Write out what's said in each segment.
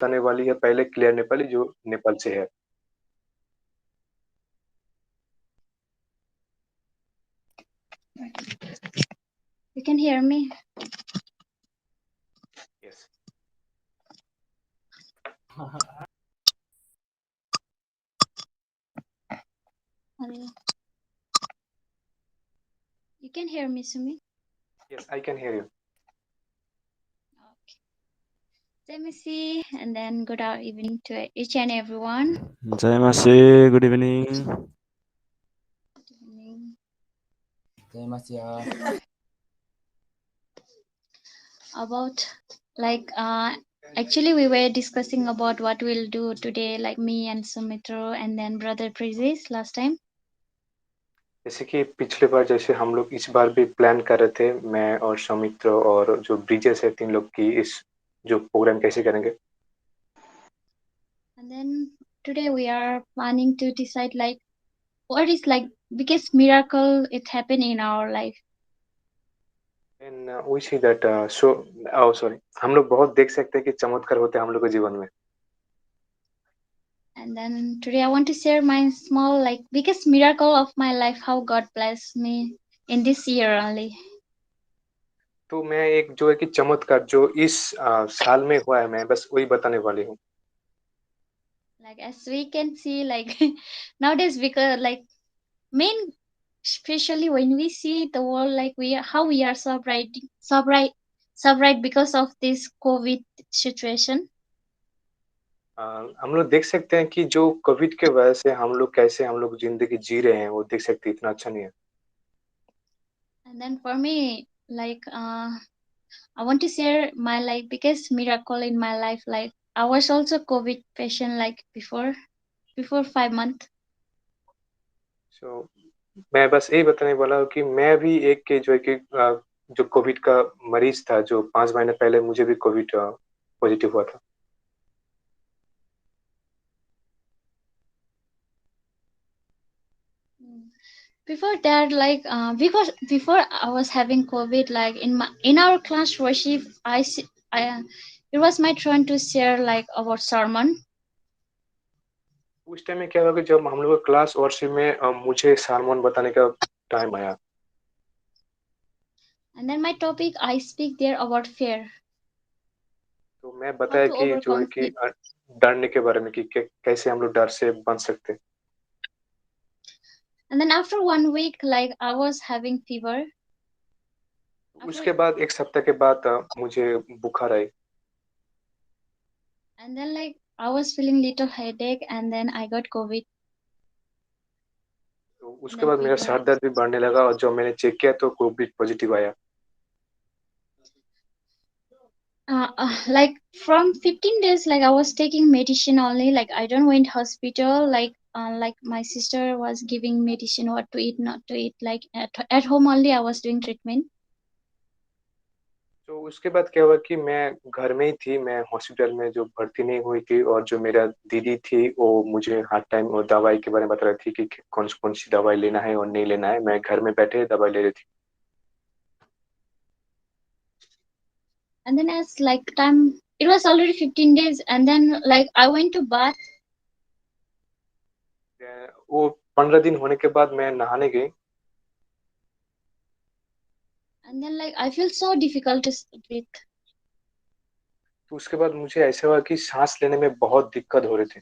बताने वाली है पहले क्लियर नेपाली जो नेपाल से है। You can hear me? Yes. Hello. You can hear me, Sumi? Yes, I can hear you. Okay. Let me see, and then good evening to each and everyone. जय मासी, good evening. Good evening. जय मासिया। About like actually we were discussing about what we'll do today, like me and Sumitro and then brother Prizis last time. जैसे कि पिछले बार जैसे हम लोग इस बार भी प्लान कर रहे थे, मैं और सौमित्र और जो ब्रिजेश है, 3 लोग की इस जो प्रोग्राम कैसे करेंगे। And then today we are planning to decide like what is like biggest miracle it happened in our life. And we see that sorry, हम लोग बहुत देख सकते हैं कि चमत्कार होते हैं हम लोग के जीवन में। And then today I want to share my small like biggest miracle of my life, how God blessed me in this year only. तो मैं एक जो है कि चमत्कार जो इस साल में हुआ है, मैं बस वही बताने वाली हूँ। Like as we can see like nowadays, because like main especially when we see the world like we are, how we are survived because of this COVID situation. हम लोग देख सकते हैं कि जो कोविड के वजह से हम लोग कैसे हम लोग जिंदगी जी रहे हैं, वो देख सकते हैं, इतना अच्छा नहीं है। And then for me like I want to share my like biggest miracle in my life. Like I was also COVID patient like before 5 months. सो मैं बस यही बताने वाला हूँ कि मैं भी एक के जो है कि जो कोविड का मरीज था, जो 5 महीने पहले मुझे भी कोविड पॉजिटिव हुआ था। Before that like because before I was having COVID, like in our class worship I it was my turn to share like about sermon. उस टाइम में क्या हुआ कि जब हम लोग का क्लास वर्शिप में मुझे सारमन बताने का टाइम आया। And then my topic I speak there about fear, तो मैं how बताया to कि जो है overcome कि fear. डरने के बारे में कि कैसे हम लोग डर से बच सकते हैं। And then after 1 week like I was having fever. उसके बाद एक सप्ताह के बाद मुझे बुखार आई। And then like I was feeling little headache and then I got COVID. तो उसके Then बाद मेरा fever. सर दर्द भी बढ़ने लगा और जब मैंने चेक किया तो कोविड पॉजिटिव आया। Like from 15 days like I was taking medicine only, like I don't went hospital, like my sister was giving medicine what to eat not to eat, like at home only I was doing treatment. तो उसके बाद क्या हुआ कि मैं घर में ही थी, मैं हॉस्पिटल में जो भर्ती नहीं हुई थी, और जो मेरा दीदी थी वो मुझे हर टाइम वो दवाई के बारे में बता रही थी कि कौन सी दवाई लेना है और नहीं लेना है। मैं घर में बैठे दवाई ले रही थी। And then as like time it was already 15 days and then like I went to bath. वो 15 दिन होने के बाद मैं नहाने गई। And then like I feel so difficult to breathe. तो उसके बाद मुझे ऐसा हुआ कि सांस लेने में बहुत दिक्कत हो रही थी।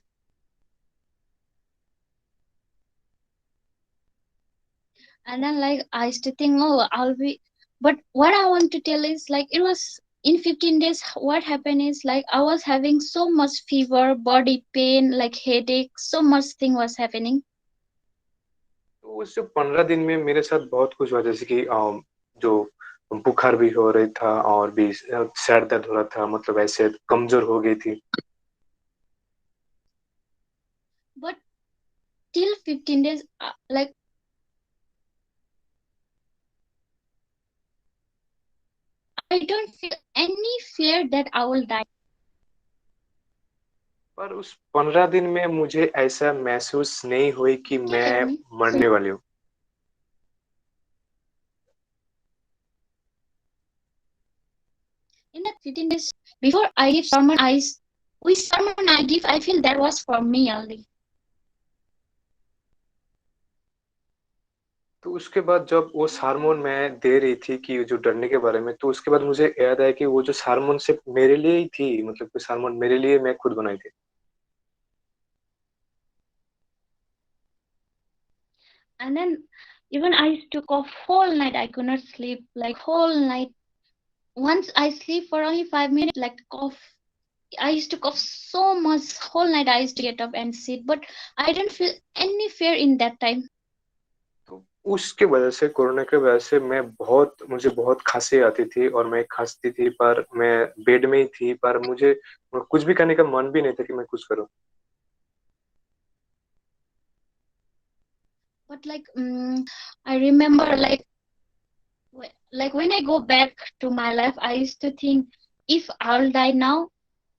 And then like I used to think, oh I'll be, but what I want to tell is like it was in 15 days what happened is like I was having so much fever, body pain, like headache, so much thing was happening. तो उस 15 दिन में मेरे साथ बहुत कुछ हुआ, जैसे कि जो बुखार भी हो रही था और भी सर दर्द हो रहा था, मतलब ऐसे कमजोर हो गई थी। But till 15 days like I don't feel any fear that I will die. पर उस 15 दिन में मुझे ऐसा महसूस नहीं हुई कि Can you मैं hear me? मरने वाली हूँ। In that 15 days before I give sermon, which sermon I give, I feel that was for me only. तो उसके बाद जब वो हार्मोन मैं दे रही थी कि जो डरने के बारे में, तो उसके बाद मुझे याद आया कि वो जो हार्मोन सिर्फ मेरे लिए ही थी, मतलब कुछ हार्मोन मेरे लिए मैं खुद बनाई थी। And then even I used to cough whole night. I could not sleep like whole night. Once I sleep for only 5 minutes, like cough. I used to cough so much whole night. I used to get up and sit, but I didn't feel any fear in that time. तो उसके वजह से, corona के वजह से मुझे बहुत खांसी आती थी और मैं खांसती थी, पर मैं बेड में ही थी, पर मुझे कुछ भी करने का मन भी नहीं था कि मैं कुछ करूं। But I remember like when I go back to my life, I used to think if I'll die now,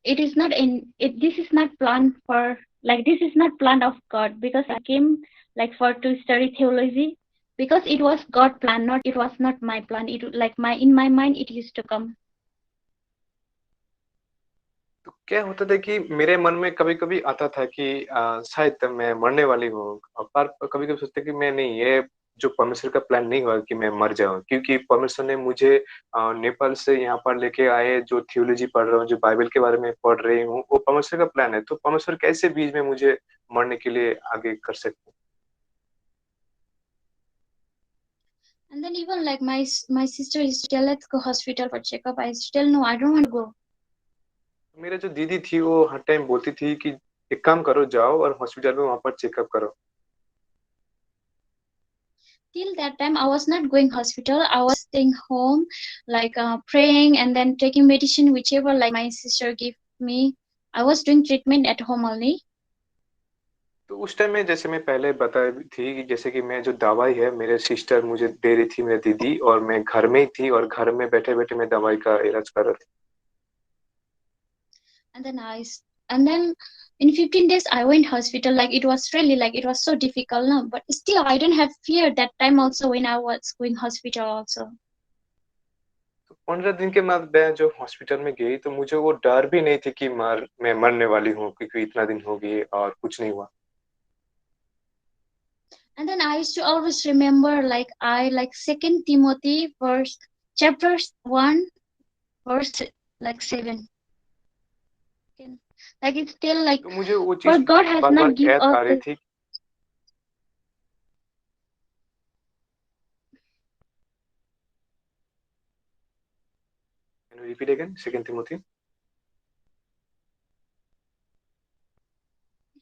it is not in it. This is not planned for this is not plan of God because I came like for to study theology because it was God plan, not it was not my plan. It like my in my mind it used to come. तो क्या होता था कि मेरे मन में कभी-कभी आता था कि शायद मैं मरने वाली हूँ, पर कभी-कभी सोचते कि मैं नहीं, ये जो परमेश्वर का प्लान नहीं हुआ कि मैं मर जाऊँ, क्योंकि परमेश्वर ने मुझे नेपाल से यहाँ पर लेके आए, जो थियोलॉजी पढ़ रहा हूँ, जो बाइबल के बारे में पढ़ रही हूँ, वो परमेश्वर का प्लान है। तो परमेश्वर कैसे बीच में मुझे मरने के लिए आगे कर सकते हैं? And then even like my sister used to tell let's go hospital for checkup. I used to tell no, I don't want to go. मेरा जो दीदी थी वो हर टाइम बोलती थी कि एक काम करो, जाओ और हॉस्पिटल में वहां पर चेकअप करो। Till that time I was not going hospital. I was staying home, praying and then taking medicine whichever like my sister gave me. I was doing treatment at home only. तो उस time में, जैसे मैं पहले बताई थी कि जैसे कि मैं जो दवाई है मेरे सिस्टर मुझे दे रही थी, मेरी दीदी, और मैं घर में ही थी और घर में बैठे बैठे मैं दवाई का इलाज कर रहा था। And then and then in 15 days I went hospital. Like it was really like it was so difficult now, but still I didn't have fear that time also when I was going hospital also. तो 15 दिन के बाद मैं जो hospital में गई तो मुझे वो डर भी नहीं थी कि मैं मरने वाली हूँ, क्योंकि इतना दिन हो गए और कुछ नहीं हुआ। And then I used to always remember like Second Timothy verse chapter 1 verse 7. Like it's still like तो मुझे वो for चीज God has bar bar not give याद us आ रही the थी। Can you repeat again? 2 Timothy?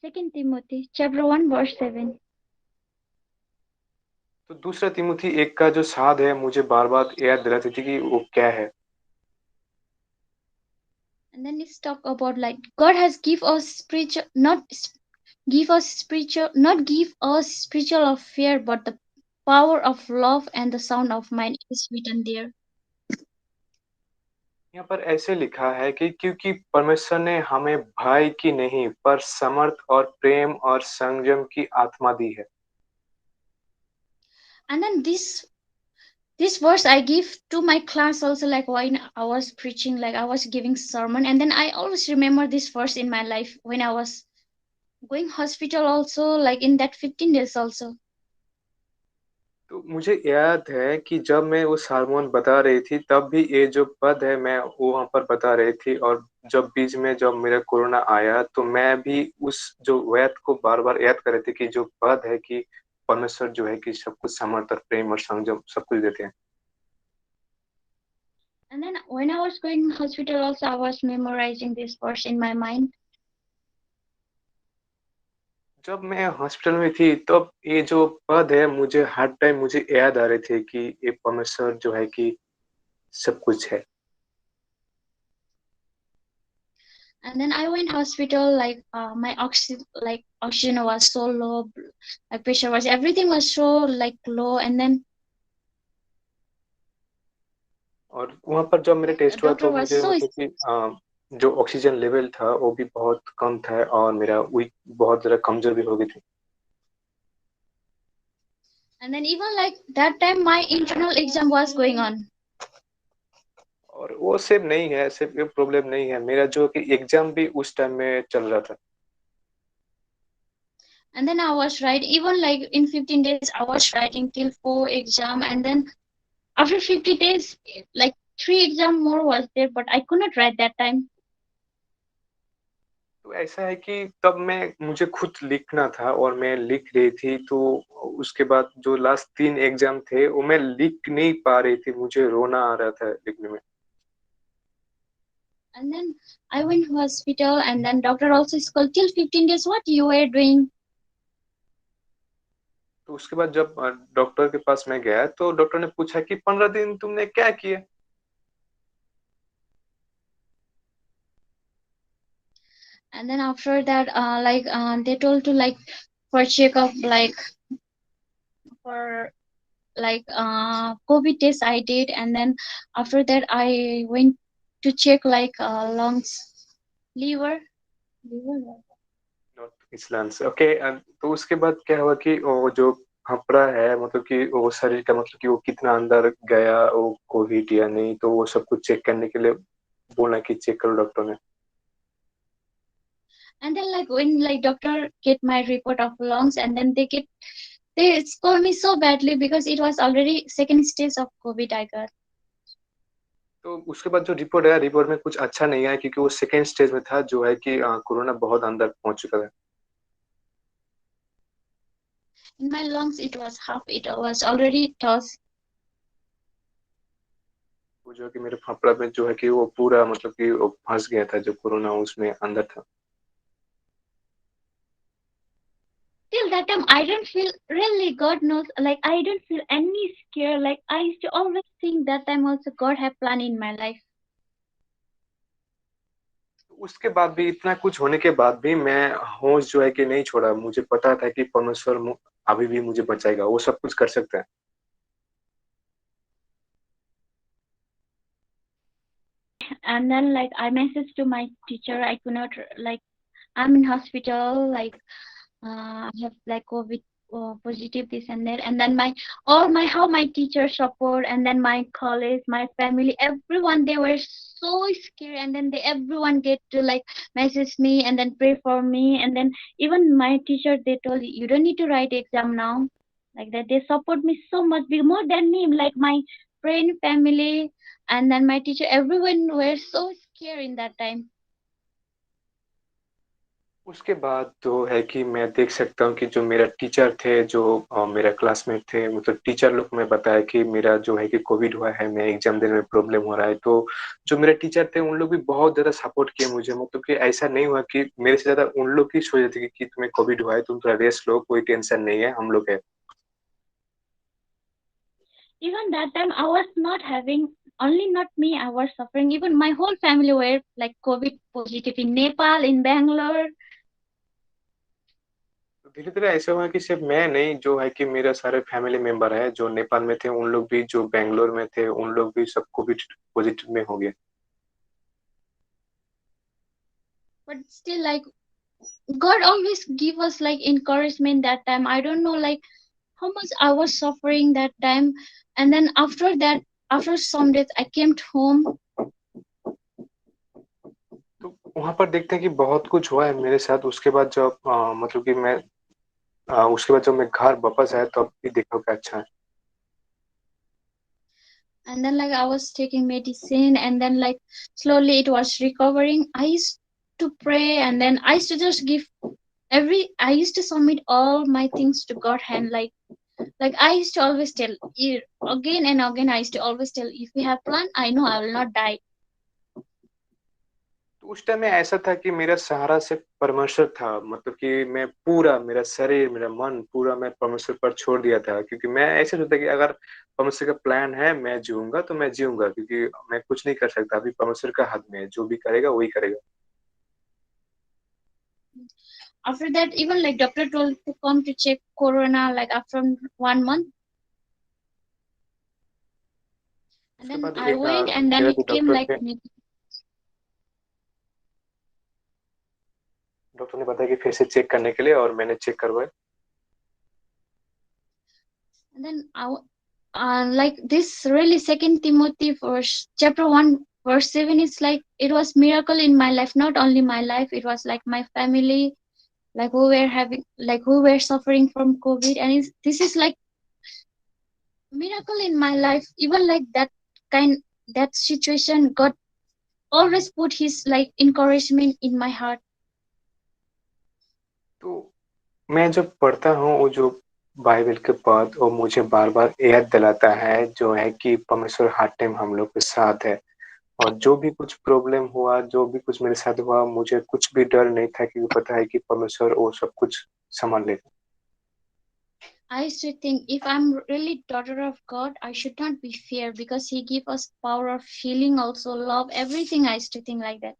Second Timothy chapter 1 verse 7. तो दूसरा तिमुथी एक का जो साध है मुझे बार बार याद दिलाती थी कि वो क्या है। And then let's talk about like God has give us spiritual give us spiritual not give us spiritual of fear but the power of love and the sound of mind is written there. यहाँ पर ऐसे लिखा है कि क्योंकि परमेश्वर ने हमें भय की नहीं पर समर्थ और प्रेम और संयम की आत्मा दी है। And then this verse I give to my class also like when I was preaching like I was giving sermon and then I always remember this verse in my life when I was going hospital also like in that 15 days also. तो मुझे याद है कि जब मैं उस hormone बता रही थी तब भी ये जो पद है मैं वो वहां पर बता रही थी, और जब बीच में जब मेरा कोरोना आया तो मैं भी उस जो वेद को बार बार याद कर रही थी कि जो पद है कि परमेश्वर जो है कि सब कुछ समर्थ और प्रेम और संयम सब कुछ देते हैं। And then when I was going hospital also I was memorizing this verse in my mind. जब मैं हॉस्पिटल में थी तब ये जो पद है मुझे हर टाइम मुझे याद आ रहे थे कि ये परमेश्वर जो है कि सब कुछ है। And then I went hospital my oxygen was so low, like pressure was everything was so like low. And then और वहां पर जब मेरा like a टेस्ट हुआ doctor तो was मुझे so मतलब कि जो ऑक्सीजन लेवल था वो भी बहुत कम था और मेरा वीक बहुत ज्यादा कमजोर भी हो गई थी। and then even like that time my internal exam was going on. और वो सिर्फ नहीं है, सिर्फ ये प्रॉब्लम नहीं है, मेरा जो कि एग्जाम भी उस टाइम में चल रहा था। And then I was writing, even like in 15 days, I was writing till 4 exam. And then after 50 days, like 3 exam more was there, but I could not write that time. तो ऐसा है कि तब मुझे खुद लिखना था और मैं लिख रही थी, तो उसके बाद जो लास्ट 3 एग्जाम थे वो मैं लिख नहीं पा रही थी, मुझे रोना आ रहा था लिखने में। And then I went to hospital, and then doctor also called till 15 days. What you were doing? तो उसके बाद जब डॉक्टर के पास मैं गया तो डॉक्टर ने पूछा कि 15 दिन तुमने क्या किए। And then after that, they told to like for checkup, like for COVID test I did. And then after that I went to check like lungs, liver, liver. Not इस्लांस, ओके। तो उसके बाद क्या हुआ कि वो जो खपरा है, मतलब कि वो शरीर का, मतलब कि वो कितना अंदर गया, वो कोविड या नहीं, तो वो सब कुछ चेक करने के लिए बोला कि चेक करो डॉक्टर ने। And then like when like doctor get my report of lungs, and then they scold me so badly because it was already second stage of COVID I got. तो उसके बाद जो रिपोर्ट आया, report में कुछ अच्छा नहीं आया, क्योंकि वो सेकेंड स्टेज में था, जो है कि कोरोना बहुत अंदर पहुंच चुका था। In my lungs it was half, it was already tossed. वो जो है कि मेरे फेफड़ा में जो है कि वो पूरा, मतलब कि वो फंस गया था, जो कोरोना उसमें अंदर था। Till that time I don't feel, really God knows, like I don't feel any scare. Like I used to always think that time also God had plan in my life. उसके बाद भी, इतना कुछ होने के बाद भी मैं होश जो है कि नहीं छोड़ा, मुझे पता था कि परमेश्वर अभी भी मुझे बचाएगा, वो सब कुछ कर सकता है। And then like I messaged to my teacher, I could not, like I'm in hospital, like I have like COVID positive, this and that. And then how my teacher support, and then my college, my family, everyone, they were so scared. And then everyone get to like message me and then pray for me. And then even my teacher, they told you don't need to write exam now, like that. They support me so much, more than me, like my friend, family, and then my teacher, everyone were so scared in that time. उसके बाद तो है कि मैं देख सकता हूँ कि जो मेरा टीचर थे, जो मेरा क्लासमेट थे, मतलब टीचर लोग ने बताया कि मेरा जो है कि कोविड हुआ है, मैं एग्जाम देने में प्रॉब्लम हो रहा है, तो जो मेरे टीचर थे उन लोग भी बहुत ज्यादा सपोर्ट किए मुझे, मतलब कि ऐसा नहीं हुआ कि मेरे से ज्यादा उन लोग की सोच थी कि तुम्हें कोविड हुआ है, तुम थोड़ा रेस्ट लो, कोई टेंशन नहीं है, हम लोग है। Even that time I was not having, only not me, I was suffering. Even my whole family were like COVID positive in Nepal, in Bangalore. तो धीरे धीरे ऐसा हुआ कि सिर्फ मैं नहीं, जो है कि मेरे सारे फैमिली मेंबर है जो नेपाल में थे, उन लोग भी, जो बैंगलोर में थे उन लोग भी सब कोविड पॉजिटिव में हो गए। But still, like God always give us like encouragement that time. I don't know like how much I was suffering that time. And then after that, after some days I came home. तो वहां पर देखते हैं कि बहुत कुछ हुआ है मेरे साथ। उसके बाद जब मतलब कि मैं उसके बाद जब मैं घर वापस आया, तब भी देखा कि अच्छा है। And then like I was taking medicine, and then like slowly it was recovering. I used to pray, and then I used to just give I used to submit all my things to God hand, like I used to always tell you again and again, I used to always tell, if you have plan, I know I will not die. तो उस time में ऐसा था कि मेरा सहारा सिर्फ परमेश्वर था, मतलब कि मैं पूरा, मेरा शरीर, मेरा मन पूरा मैं परमेश्वर पर छोड़ दिया था, क्योंकि मैं ऐसे सोचता कि अगर परमेश्वर का प्लान है, मैं जीऊंगा तो मैं जीऊंगा, क्योंकि मैं कुछ नहीं कर सकता, अभी परमेश्वर का हाथ में है, जो भी करेगा वही करेगा। After that, even like doctor told to come to check corona like after 1 month. And उसके then बाद I went, and then मेरा it जो came like डॉक्टर ने बताया कि फिर से चेक करने के लिए, और मैंने चेक करवाया। and then like this really second Timothy for chapter 1 verse 7 is like it was miracle in my life, not only my life, it was like my family, like who were suffering from COVID, and this is like miracle in my life. Even like kind that situation, God always put his like encouragement in my heart. तो मैं जब पढ़ता हूँ वो जो Bible के पद, वो मुझे बार बार याद दिलाता है जो है कि परमेश्वर हर टाइम हम लोग के साथ है। और जो भी कुछ प्रॉब्लम हुआ, जो भी कुछ मेरे साथ हुआ, मुझे कुछ भी डर नहीं था, क्योंकि पता है कि परमेश्वर वो सब कुछ संभाल लेगा। I used to think if I'm really daughter of God, I should not be fear because He give us power of healing, also love, everything. I used to think like that.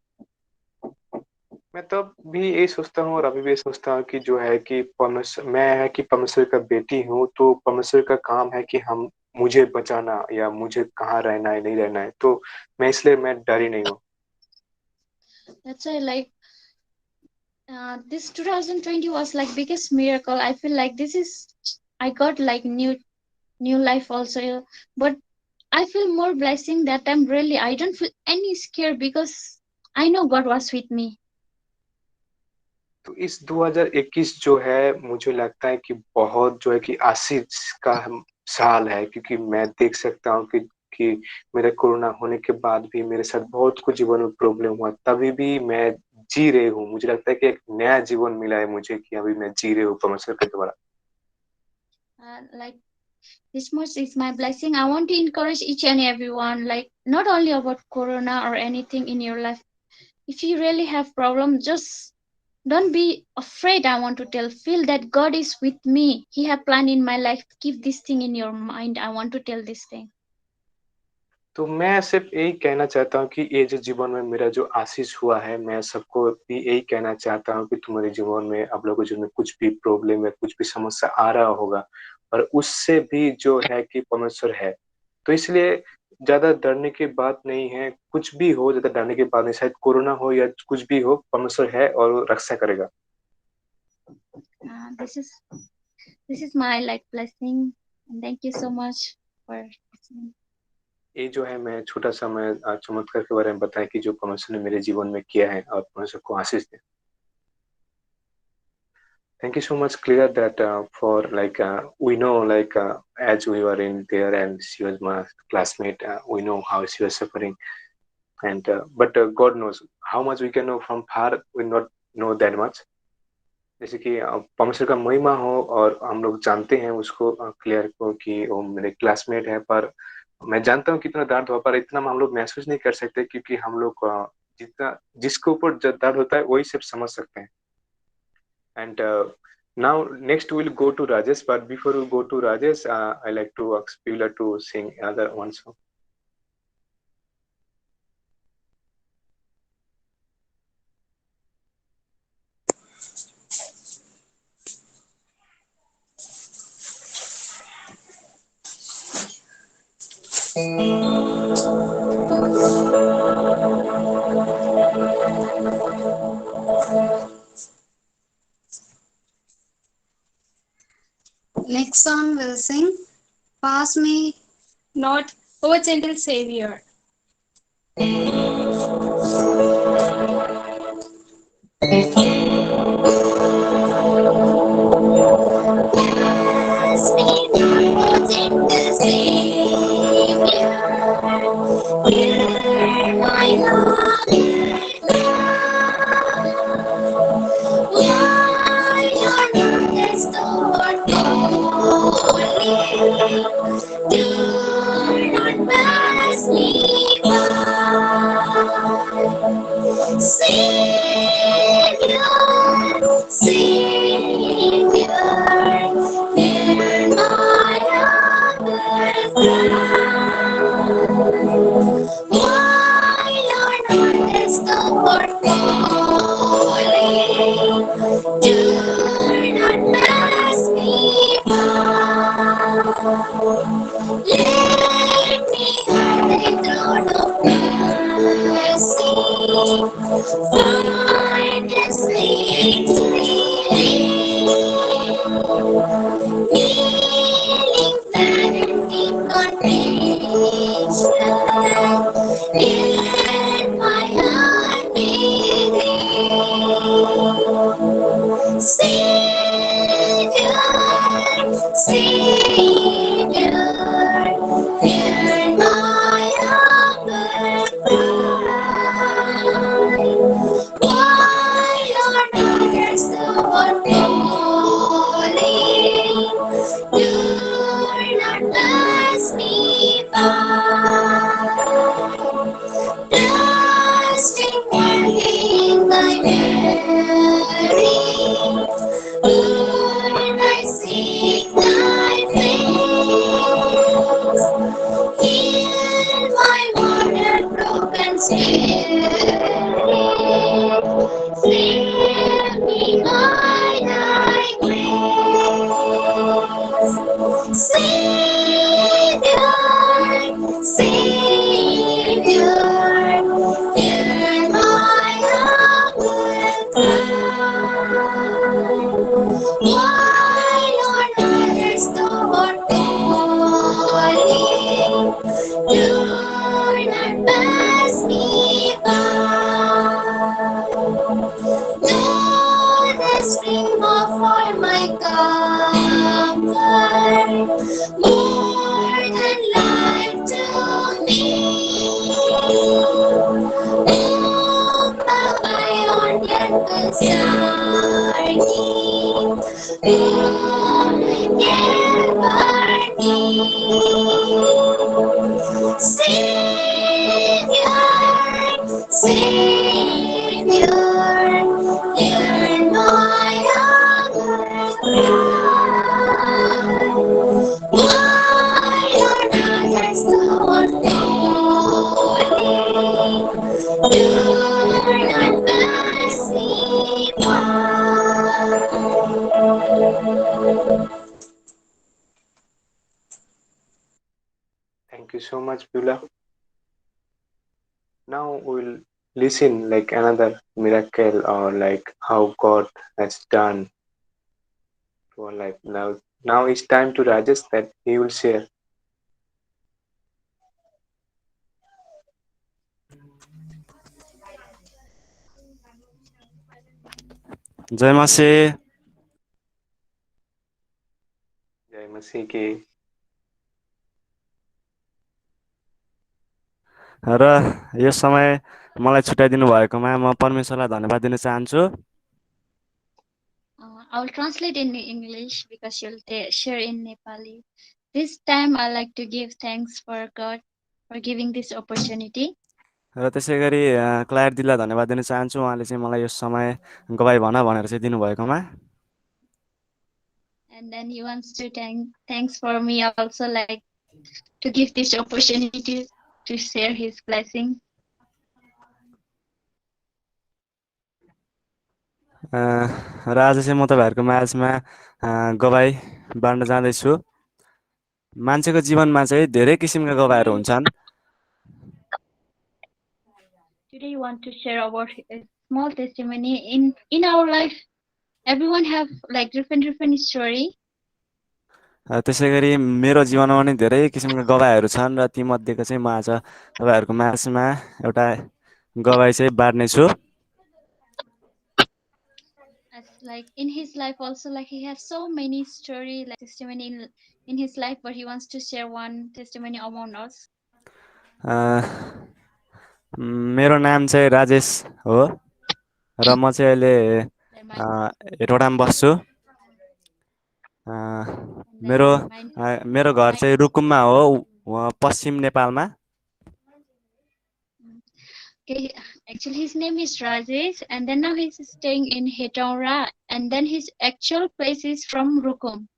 मैं तब भी यही सोचता हूँ और अभी भी यही सोचता हूँ कि जो है कि परमेश्वर का बेटी हूँ, तो परमेश्वर का काम है कि हम मुझे बचाना या मुझे कहाँ रहना है नहीं रहना है, तो मैं डरी नहीं हूँ। That's why like this 2020 was like biggest miracle. I feel like this is I got like new life also, but I feel more blessing that time. Really, I don't feel any scare because I know God was with me. तो इस 2021 जो है, मुझे लगता है कि बहुत जो है कि आशीष का साल है, क्योंकि मैं देख सकता हूँ कि मेरे कोरोना होने के बाद भी मेरे साथ बहुत कुछ जीवन में प्रॉब्लम हुआ, तभी भी मैं जी रही हूँ। मुझे लगता है कि एक नया जीवन मिला है मुझे, कि अभी मैं जी रही हूँ परमेश्वर के द्वारा। Like this much is my blessing. I want to encourage each and everyone, like not only about Corona or anything in your life. If you really have problem, just don't be afraid. I want to tell, feel that God is with me. He have plan in my life. Keep this thing in your mind. I want to tell this thing. तो मैं सिर्फ यही कहना चाहता हूँ कि ये जो जीवन में मेरा जो आशीष हुआ है, मैं सबको भी यही कहना चाहता हूँ कि तुम्हारे जीवन में, आप लोगों के जीवन में कुछ भी प्रॉब्लम या कुछ भी समस्या आ रहा होगा, और उससे भी जो है कि परमेश्वर है, तो इसलिए ज्यादा डरने की बात नहीं है। कुछ भी हो, ज्यादा डरने की बात नहीं, शायद कोरोना हो या कुछ भी हो, परमेश्वर है और वो रक्षा करेगा। This is my like blessing, and thank you so much for listening. ये जो है, मैं छोटा सा मैं चमत्कार के बारे में बताया कि जो परमेश्वर ने मेरे जीवन में किया है, और परमेश्वर को आशीष दे। Thank you so much, Clear, that for like we know like as we were in there and she was my classmate, we know how she was suffering, and but God knows how much we can know from far. We not know that much. जैसे कि परमेश्वर का महिमा हो, और हम लोग जानते हैं उसको, क्लियर को, कि वो मेरे क्लासमेट है, पर मैं जानता हूँ कितना दर्द हुआ, पर इतना हम लोग महसूस नहीं कर सकते, क्योंकि हम लोग जितना जिसके ऊपर दर्द होता है वही सिर्फ समझ सकते हैं। And now next we'll go to Rajesh, but before we go to Rajesh, I like to ask Pila to sing another one song. Next song we'll sing Pass Me Not, O Gentle Savior. Savior, Savior, hear my humble cry. Why are others so unholy? Do not pass me by. Trusting only in thy mercy, Lord, I seek thy face. Heal my worn and broken spirit. Save me by thy grace. Savior, Savior, hear my humble cry. Why are others so unholy? Do not pass me by. Lord, the spring of all my comfort, more than life to me. Upamayon yan kasarni, never need. Savior, Savior, hear my humble cry. Why are others so unholy? Do not pass me by. Thank you so much, Beulah. Now we'll listen like another miracle or like how God has done to our life. Now it's time to Rajesh that he will share. जय मासे जय मसीह की। र यो समय मलाई छुट्याइदिनु भएकोमा म परमेश्वरलाई धन्यवाद दिन चाहन्छु। I will translate in English because you'll share in Nepali. This time I like to give thanks for God for giving this opportunity. र त्यसै गरी क्लायर दिदीलाई धन्यवाद दिन चाहन्छु, उहाँले चाहिँ मलाई यो समय गवाई भन भनेर चाहिँ दिनुभएकोमा। And then he wants to thanks for me also, like to give this opportunity to share his blessing. र आज चाहिँ म तपाईँहरूको माझमा गवाई बाँड्न जाँदैछु। मान्छेको जीवनमा चाहिँ धेरै किसिमका गवाईहरू हुन्छन्। Today you want to share about a small testimony in our life. Everyone have like different story. त्यसै गरी मेरो जीवनमा पनि धेरै किसिमका गवाईहरू छन् र तीमध्येको चाहिँ म आज तपाईँहरूको माझमा एउटा गवाई चाहिँ बाँड्नेछु। As like in his life also, like he has so many story like testimony in his life, but he wants to share one testimony among us. मेरो नाम चाहिँ राजेश हो र म चाहिँ अहिले हेटौडामा बस्छु। मेरो मेरो घर चाहिँ रुकुममा हो, पश्चिम नेपालमा। Okay, actually his name is Rajesh, and then now he's staying in Hetaura, and then his actual place is from Rukum.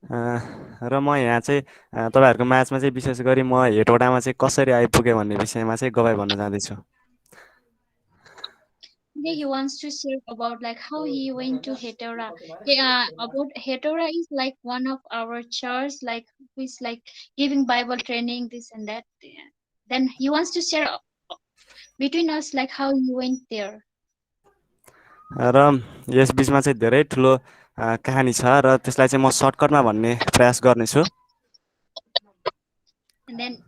र म यहाँ चाहिँ तपाईँहरूको माझमा चाहिँ विशेष गरी म हेटौडामा चाहिँ कसरी आइपुगेँ भन्ने विषयमा चाहिँ गवाई भन्न जाँदैछु। Today he wants to share about like how he went to Hetaura. About Hetaura is like one of our church, like who is like giving Bible training, this and that. Then he wants to share between us like how he went there. र यस बिचमा चाहिँ धेरै ठुलो कहानी छ र त्यसलाई चाहिँ म सर्टकटमा भन्ने प्रयास गर्नेछु। And then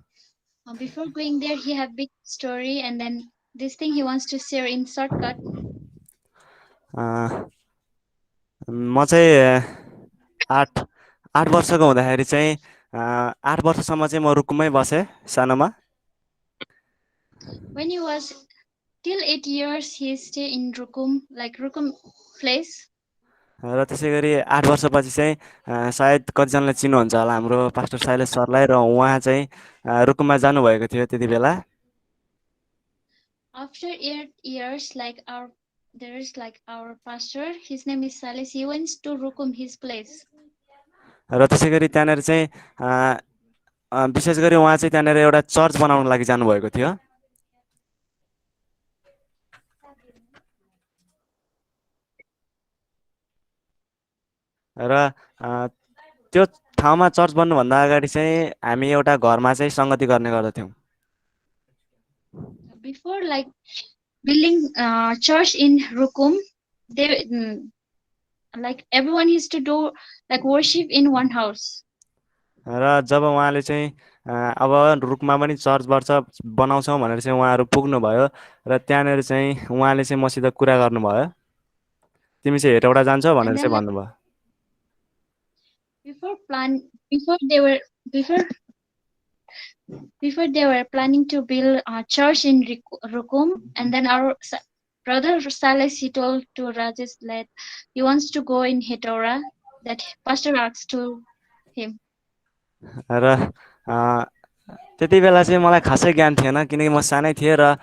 before going there, he have big story, and then this thing he wants to share in shortcut. म चाहिँ 8 वर्षको हुँदाखेरि चाहिँ 8 वर्षसम्म चाहिँ म रुकुममै बसेँ सानोमा। When he was till 8 years, he stay in Rukum, like Rukum place. र त्यसै गरी 8 वर्षपछि चाहिँ सायद कतिजनाले चिन्नुहुन्छ होला हाम्रो पास्टर साइलेस सरलाई, र उहाँ चाहिँ रुकुममा जानुभएको थियो त्यति बेला। After 8 years, there is like our pastor. His name is Salis. He went to Rukum, his place. र त्यसै गरी त्यहाँनिर चाहिँ विशेष गरी उहाँ चाहिँ त्यहाँनिर एउटा चर्च बनाउन लागि जानुभएको थियो। र त्यो ठाउँमा चर्च बन्नुभन्दा अगाडि चाहिँ हामी एउटा घरमा चाहिँ सङ्गति गर्ने गर्दथ्यौँ। Before like building church in Rukum, they like everyone used to do like worship in one house. र जब उहाँले चाहिँ अब रुकमा पनि चर्च बनाउँछौँ भनेर चाहिँ उहाँहरू पुग्नुभयो, र त्यहाँनिर चाहिँ उहाँले चाहिँ मसित कुरा गर्नुभयो, तिमी चाहिँ हेटौडा जान्छौ भनेर And then चाहिँ like भन्नुभयो। before they were planning to build a church in Rukum, and then our brother Salis, he told to Rajesh that he wants to go in Hetora, that pastor asked to him. र त्यति बेला चाहिँ मलाई खासै ज्ञान थिएन, किनकि म सानै थिएँ र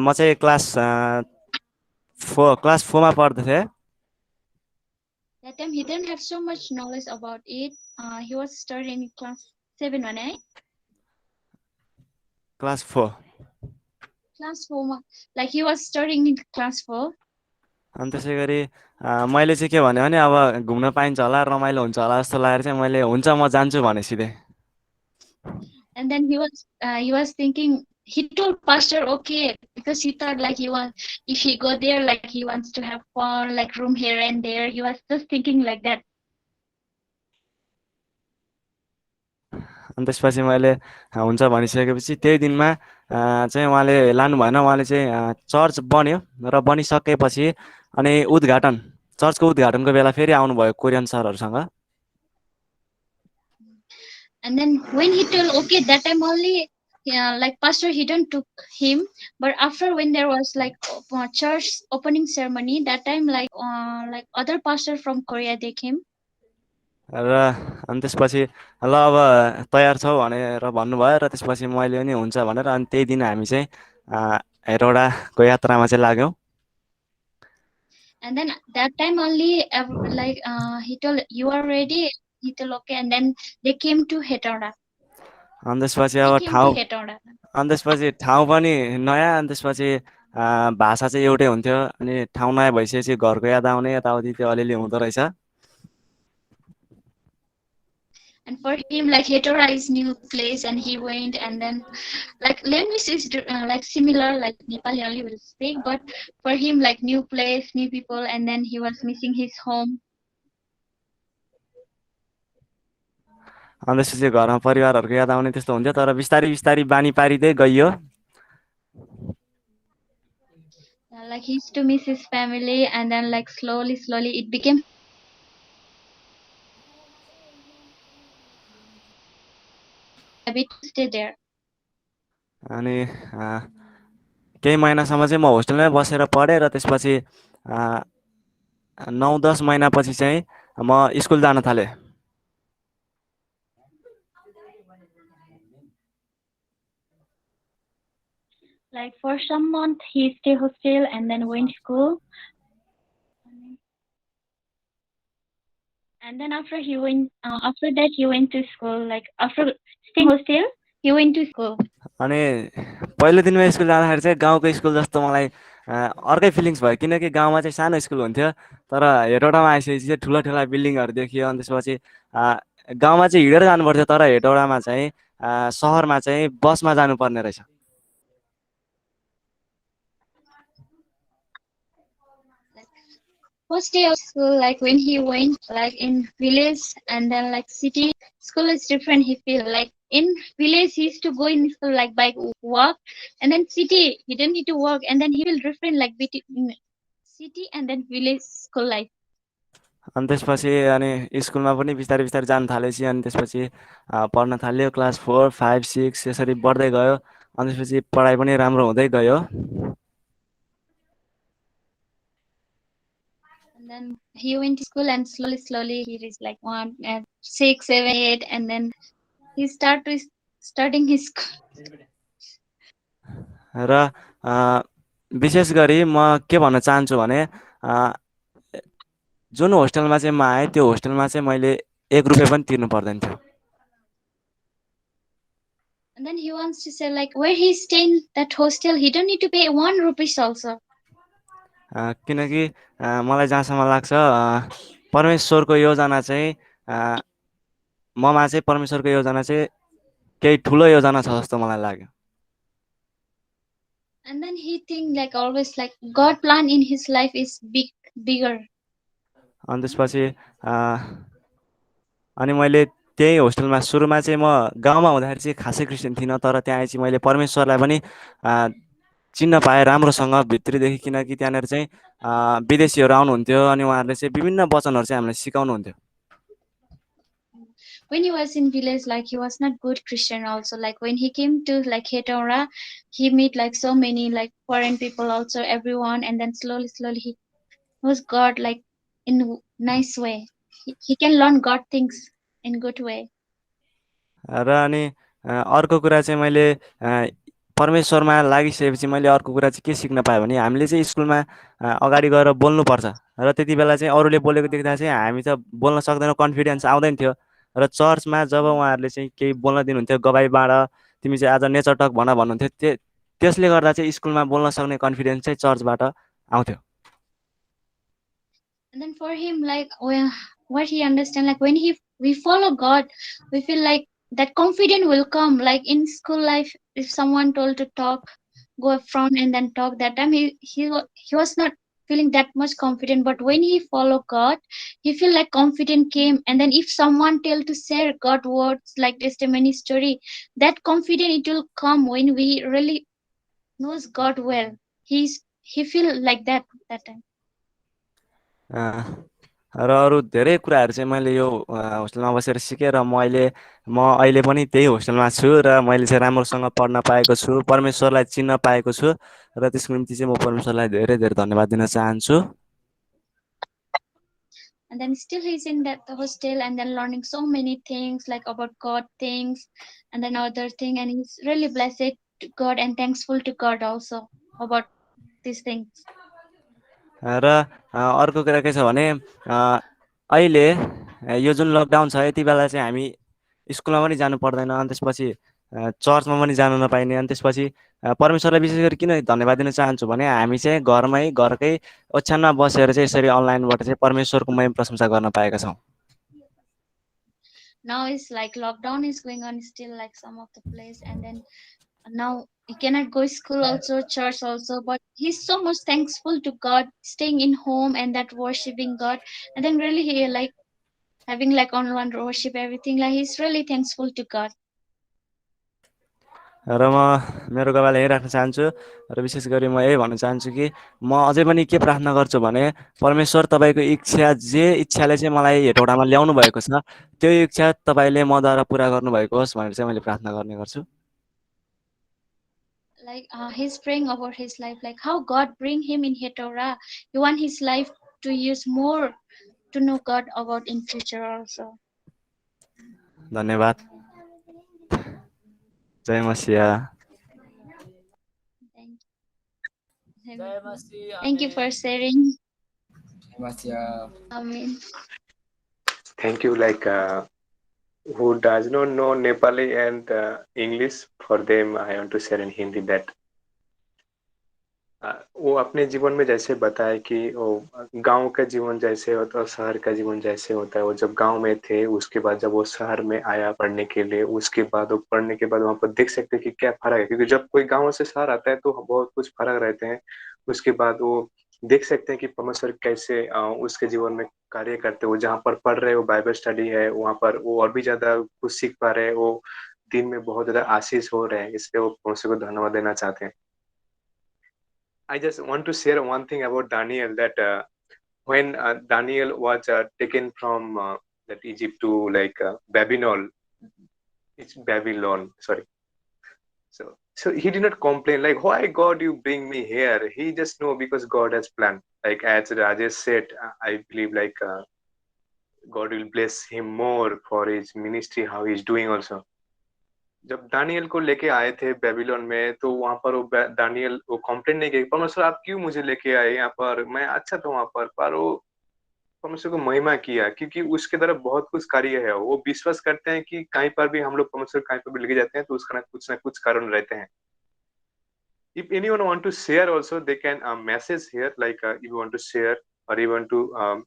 म चाहिँ class 4मा पढ्दथेँ। That time he didn't have so much knowledge about it. He was studying in class 7 one, eh? Class 4। Class 4, like he was studying in class 4. अनि त्यसै गरी मैले चाहिँ के भने अब घुम्न पाइन्छ होला, रमाइलो हुन्छ होला जस्तो लागेर चाहिँ मैले हुन्छ म जान्छु भने सिधै। And then he was thinking, he told pastor okay, because he thought like if he go there, like he wants to have fun, like room here and there. He was just thinking like that. अनि त्यसपछि मैले हुन्छ भनिसकेपछि त्यही दिनमा चाहिँ उहाँले लानु भएन। उहाँले चाहिँ चर्च बन्यो, र बनिसकेपछि अनि चर्चको उद्घाटनको बेला फेरि आउनुभयो Korean सरहरूसँग। And then when he told okay, that time only like pastor he didn't took him, but after when there was like church opening ceremony, that time like other pastor from Korea they came. र अनि त्यसपछि ल अब तयार छौ भनेर भन्नुभयो, र त्यसपछि मैले पनि हुन्छ भनेर अनि त्यही दिन हामी चाहिँ हेटौडाको यात्रामा चाहिँ लाग्यौँ। And then that time only like he told you are ready, he told okay, and then they came to Hetora. अनि त्यसपछि अब Hetora. ठाउँ पनि नयाँ, अनि त्यसपछि भाषा चाहिँ एउटै हुन्थ्यो, अनि ठाउँ नयाँ भइसकेपछि घरको याद आउने यताउति त्यो अलिअलि हुँदो रहेछ। And for him, like Hetora is new place, and he went, and then like language is like similar, like Nepali only will speak, but for him like new place, new people, and then he was missing his home. अनि त्यसपछि घरमा परिवारहरूको याद आउने त्यस्तो हुन्थ्यो, तर बिस्तारै बिस्तारै बानी पारिँदै गइयो। Like he used to miss his family, and then like slowly it became habit to stay there. अनि केही महिनासम्म चाहिँ म होस्टेलमै बसेर पढेँ, र त्यसपछि 9-10 महिनापछि चाहिँ म स्कुल जान थालेँ। Like for some month he stayed hostel and then went to school. And then after that he went to school. Like after staying hostel, he went to school. अनि पहिलो दिनमा स्कुल जाँदाखेरि चाहिँ गाउँको स्कुल जस्तो मलाई अर्कै फिलिङ्स भयो, किनकि गाउँमा चाहिँ सानो स्कुल हुन्थ्यो, तर हेटौडामा आइसकेपछि चाहिँ ठुला ठुला बिल्डिङहरू देखियो। अनि त्यसपछि गाउँमा चाहिँ हिँडेर जानुपर्थ्यो, तर हेटौडामा चाहिँ सहरमा चाहिँ बसमा जानुपर्ने रहेछ। First day of school, like when he went like in village and then like city, school is different. He feel like in village he used to go in school like by walk, and then city he didn't need to walk, and then he will different like between city and then village school life. अनि त्यसपछि अनि स्कुलमा पनि बिस्तारै बिस्तारै जान थालेपछि अनि त्यसपछि पढ्न थाल्यो क्लास 4, 5, 6 यसरी बढ्दै गयो अनि त्यसपछि पढाइ पनि राम्रो हुँदै गयो And then he went to school and slowly he reached like 1 and 6, 7, 8, and then he starting his school. र विशेष गरी म के भन्न चाहन्छु भने जुन होस्टेलमा चाहिँ म आएँ त्यो होस्टेलमा चाहिँ मैले 1 रुपैयाँ पनि तिर्नु पर्दैन थियो And then he wants to say like where he stay in that hostel, he don't need to pay 1 rupees also. किनकि मलाई जहाँसम्म लाग्छ परमेश्वरको योजना चाहिँ ममा चाहिँ परमेश्वरको योजना चाहिँ केही ठुलो योजना छ जस्तो मलाई लाग्यो And then he think like always like God plan in his life is bigger. अनि त्यसपछि अनि मैले त्यही होस्टेलमा सुरुमा चाहिँ म गाउँमा हुँदाखेरि चाहिँ खासै क्रिस्चियन थिइनँ तर त्यहाँ चाहिँ मैले परमेश्वरलाई पनि चिन्न पाएँ राम्रोसँग भित्रीदेखि किनकि त्यहाँनिर चाहिँ विदेशीहरू आउनुहुन्थ्यो अनि उहाँहरूले चाहिँ विभिन्न वचनहरू चाहिँ हामीलाई सिकाउनुहुन्थ्यो When he was in village, like he was not good Christian also. Like when he came to like Hetauda, he meet like so many like foreign people also, everyone, and then slowly he knows God like in nice way. He can learn God things in good way. र अनि अर्को कुरा चाहिँ मैले परमेश्वरमा लागिसकेपछि मैले अर्को कुरा चाहिँ के सिक्न पाएँ भने हामीले चाहिँ स्कुलमा अगाडि गएर बोल्नुपर्छ र त्यति बेला चाहिँ अरूले बोलेको देख्दा चाहिँ हामी त बोल्न सक्दैनौँ कन्फिडेन्स आउँदैन थियो र चर्चमा जब उहाँहरूले चाहिँ केही बोल्न दिनुहुन्थ्यो गवाई बाँड तिमी चाहिँ आज नेचर टक भन भन्नुहुन्थ्यो त्यसले गर्दा चाहिँ स्कुलमा बोल्न सक्ने कन्फिडेन्स चाहिँ चर्चबाट आउँथ्यो And then for him, like what he understand, like when we follow God, we feel like that confidence will come. Like in school life, if someone told to talk, go up front and then talk. That time he was not feeling that much confident. But when he follow God, he feel like confidence came. And then if someone tell to share God words like testimony story, that confidence it will come when we really knows God well. He feel like that time. र अरू धेरै कुराहरू चाहिँ मैले यो होस्टेलमा बसेर सिकेँ र म अहिले पनि त्यही होस्टेलमा छु र मैले चाहिँ राम्रोसँग पढ्न पाएको छु परमेश्वरलाई चिन्न पाएको छु र त्यसको निम्ति चाहिँ म परमेश्वरलाई धेरै धेरै धन्यवाद दिन चाहन्छु And then still he's in that hostel and then learning so many things like about God things and then other thing, and he's really blessed to God and thankful to God also about these things. र अर्को कुरा के छ भने अहिले यो जुन lockdown छ यति बेला चाहिँ हामी स्कुलमा पनि जानु पर्दैन अनि त्यसपछि चर्चमा पनि जानु नपाइने अनि त्यसपछि परमेश्वरलाई विशेष गरी किन धन्यवाद दिन चाहन्छु भने हामी चाहिँ घरकै ओछ्यानमा बसेर चाहिँ यसरी अनलाइनबाट चाहिँ परमेश्वरको महिमा प्रशंसा गर्न पाएका छौँ Now it's like lockdown is going on still like some of the place, and then now he cannot go school also, church also, but he's so much thankful to God staying in home and that worshiping God, and then really he like having like online worship everything, like he's really thankful to God. र म मेरो गवालाई यही राख्न चाहन्छु र विशेष गरी म यही भन्न चाहन्छु कि म अझै पनि के प्रार्थना गर्छु भने परमेश्वर तपाईँको इच्छा जे इच्छाले चाहिँ मलाई हेटौडामा ल्याउनु भएको छ त्यो इच्छा तपाईँले मद्वारा पुरा गर्नुभएको होस् भनेर चाहिँ मैले प्रार्थना गर्ने गर्छु Like he's praying about his life, like how God bring him in Hetauda. He want his life to use more to know God about in future also. धन्यवाद जय मसिया Thank you for sharing. Amen. Thank you. Like who does not know Nepali and English, for them I want to share in Hindi that वो अपने जीवन में जैसे बताए कि वो गांव का जीवन जैसे होता है और शहर का जीवन जैसे होता है। वो जब गांव में थे उसके बाद जब वो शहर में आया पढ़ने के लिए, उसके बाद वो पढ़ने के बाद वहाँ पर देख सकते हैं कि क्या फर्क है, क्योंकि जब कोई गांव से शहर आता है तो बहुत कुछ फर्क रहते हैं। उसके बाद वो देख सकते हैं कि परमेश्वर कैसे उसके जीवन में कार्य करते हैं। वो जहाँ पर पढ़ रहे हैं वो बाइबल स्टडी है, वहाँ पर वो और भी ज्यादा कुछ सीख पा रहे हैं। वो दिन में बहुत ज्यादा आशीष हो रहे हैं, इसलिए वो परमेश्वर को धन्यवाद देना चाहते हैं। I just want to share one thing about Daniel, that when Daniel was taken from that Egypt to like Babylon, it's Babylon, sorry. So he did not complain like, why God you bring me here? He just know because God has planned. Like as Rajesh said, I believe like God will bless him more for his ministry, how he's doing also. जब Daniel को लेके आए थे Babylon में, तो वहां पर वो दानियल वो कंप्लेन नहीं किया, परमेश्वर आप क्यों मुझे लेके आए यहाँ पर, मैं अच्छा था वहां पर वो परमेश्वर को महिमा किया, क्योंकि उसके तरफ बहुत कुछ कार्य है। वो विश्वास करते हैं कि कहीं पर भी हम लोग परमेश्वर कहीं पर भी लेके जाते हैं तो उसका ना कुछ कारण रहते हैं। If anyone want to share also, they can message here, like if you want to share or you want to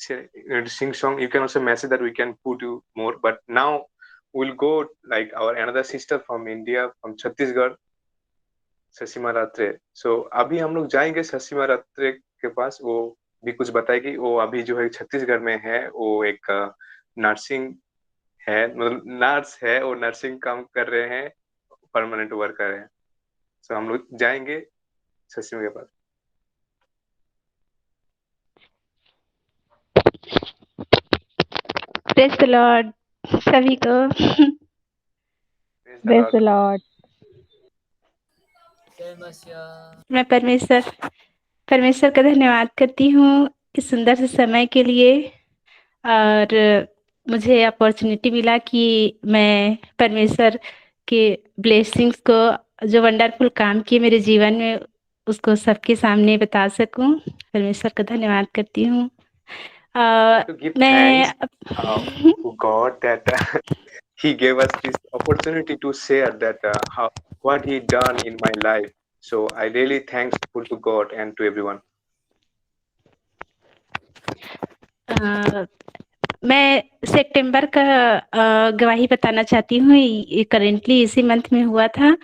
share, sing song, you can also message that we can put you more. But now we'll go like our another sister from India, from Chhattisgarh, शशिमा रात्रे। सो अभी हम लोग जाएंगे शशिमा रात्रे के पास, वो भी कुछ बताएगी। वो अभी जो है छत्तीसगढ़ में है, वो एक नर्सिंग है, मतलब नर्स है, वो नर्सिंग काम कर रहे हैं, परमानेंट वर्कर है। सो हम लोग जाएंगे शशिमा के पास। प्रेज द लॉर्ड सभी को। Praise the Lord. मैं परमेश्वर का धन्यवाद करती हूँ इस सुंदर से समय के लिए, और मुझे अपॉर्चुनिटी मिला कि मैं परमेश्वर के ब्लेसिंग्स को, जो वंडरफुल काम किए मेरे जीवन में, उसको सबके सामने बता सकूं। परमेश्वर का धन्यवाद करती हूँ। To give मैं thanks to God that He gave us this opportunity to share that how what He done in my life. So I really thankful to God and to everyone. मैं सितंबर का गवाही बताना चाहती हूँ। ये करेंटली इसी month में हुआ था।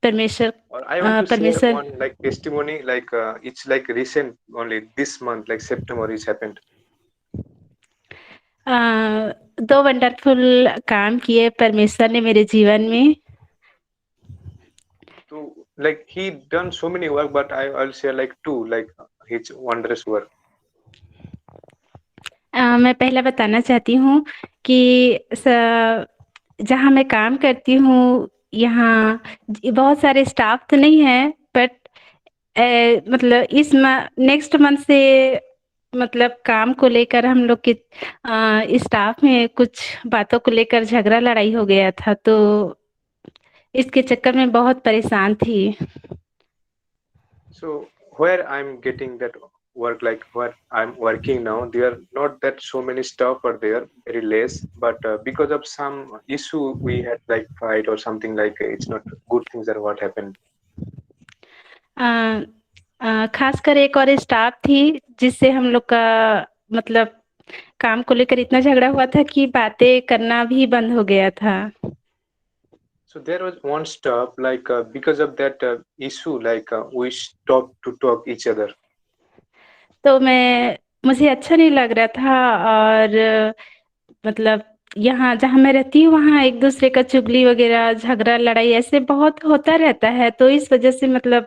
परमेश्वर Or I want to share one like testimony, like it's like recent only this month, like September is happened. 2 wonderful काम किए परमेश्वर ने मेरे जीवन में। So like He done so many work, but I'll share like two, like His wondrous work. मैं पहला बताना चाहती हूँ कि जहाँ मैं काम करती हूँ, यहाँ बहुत सारे स्टाफ तो नहीं है, बट मतलब इस नेक्स्ट मंथ से मतलब काम को लेकर हम लोग के स्टाफ में कुछ बातों को लेकर झगड़ा लड़ाई हो गया था, तो इसके चक्कर में बहुत परेशान थी। So where I'm getting that work, like where I'm working now, there are not that so many staff are there, very less, but because of some issue we had like fight or something, like it's not good things that what happened. खासकर एक और staff थी जिससे हम लोग का मतलब काम को लेकर इतना झगड़ा हुआ था कि बातें करना भी बंद हो गया था। So there was one staff, like because of that issue, like we stopped to talk each other. तो मुझे अच्छा नहीं लग रहा था, और मतलब यहाँ जहाँ मैं रहती हूँ वहाँ एक दूसरे का चुगली वगैरह, झगड़ा लड़ाई ऐसे बहुत होता रहता है, तो इस वजह से मतलब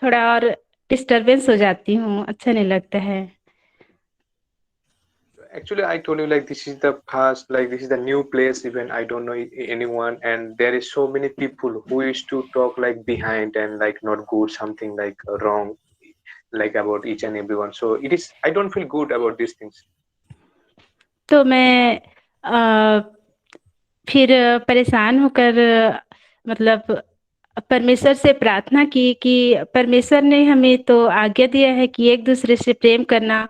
थोड़ा और डिस्टरबेंस हो जाती हूँ, अच्छा नहीं लगता है। Actually, I told you like this is the past, like this is the new place, even I don't know anyone, and there is so many people who used to talk like behind and like not good, something like wrong, like about each and everyone. So it is, I don't feel good about these things. तो मैं फिर परेशान होकर मतलब परमेश्वर से प्रार्थना की कि परमेश्वर ने हमें तो आज्ञा दिया है कि एक दूसरे से प्रेम करना,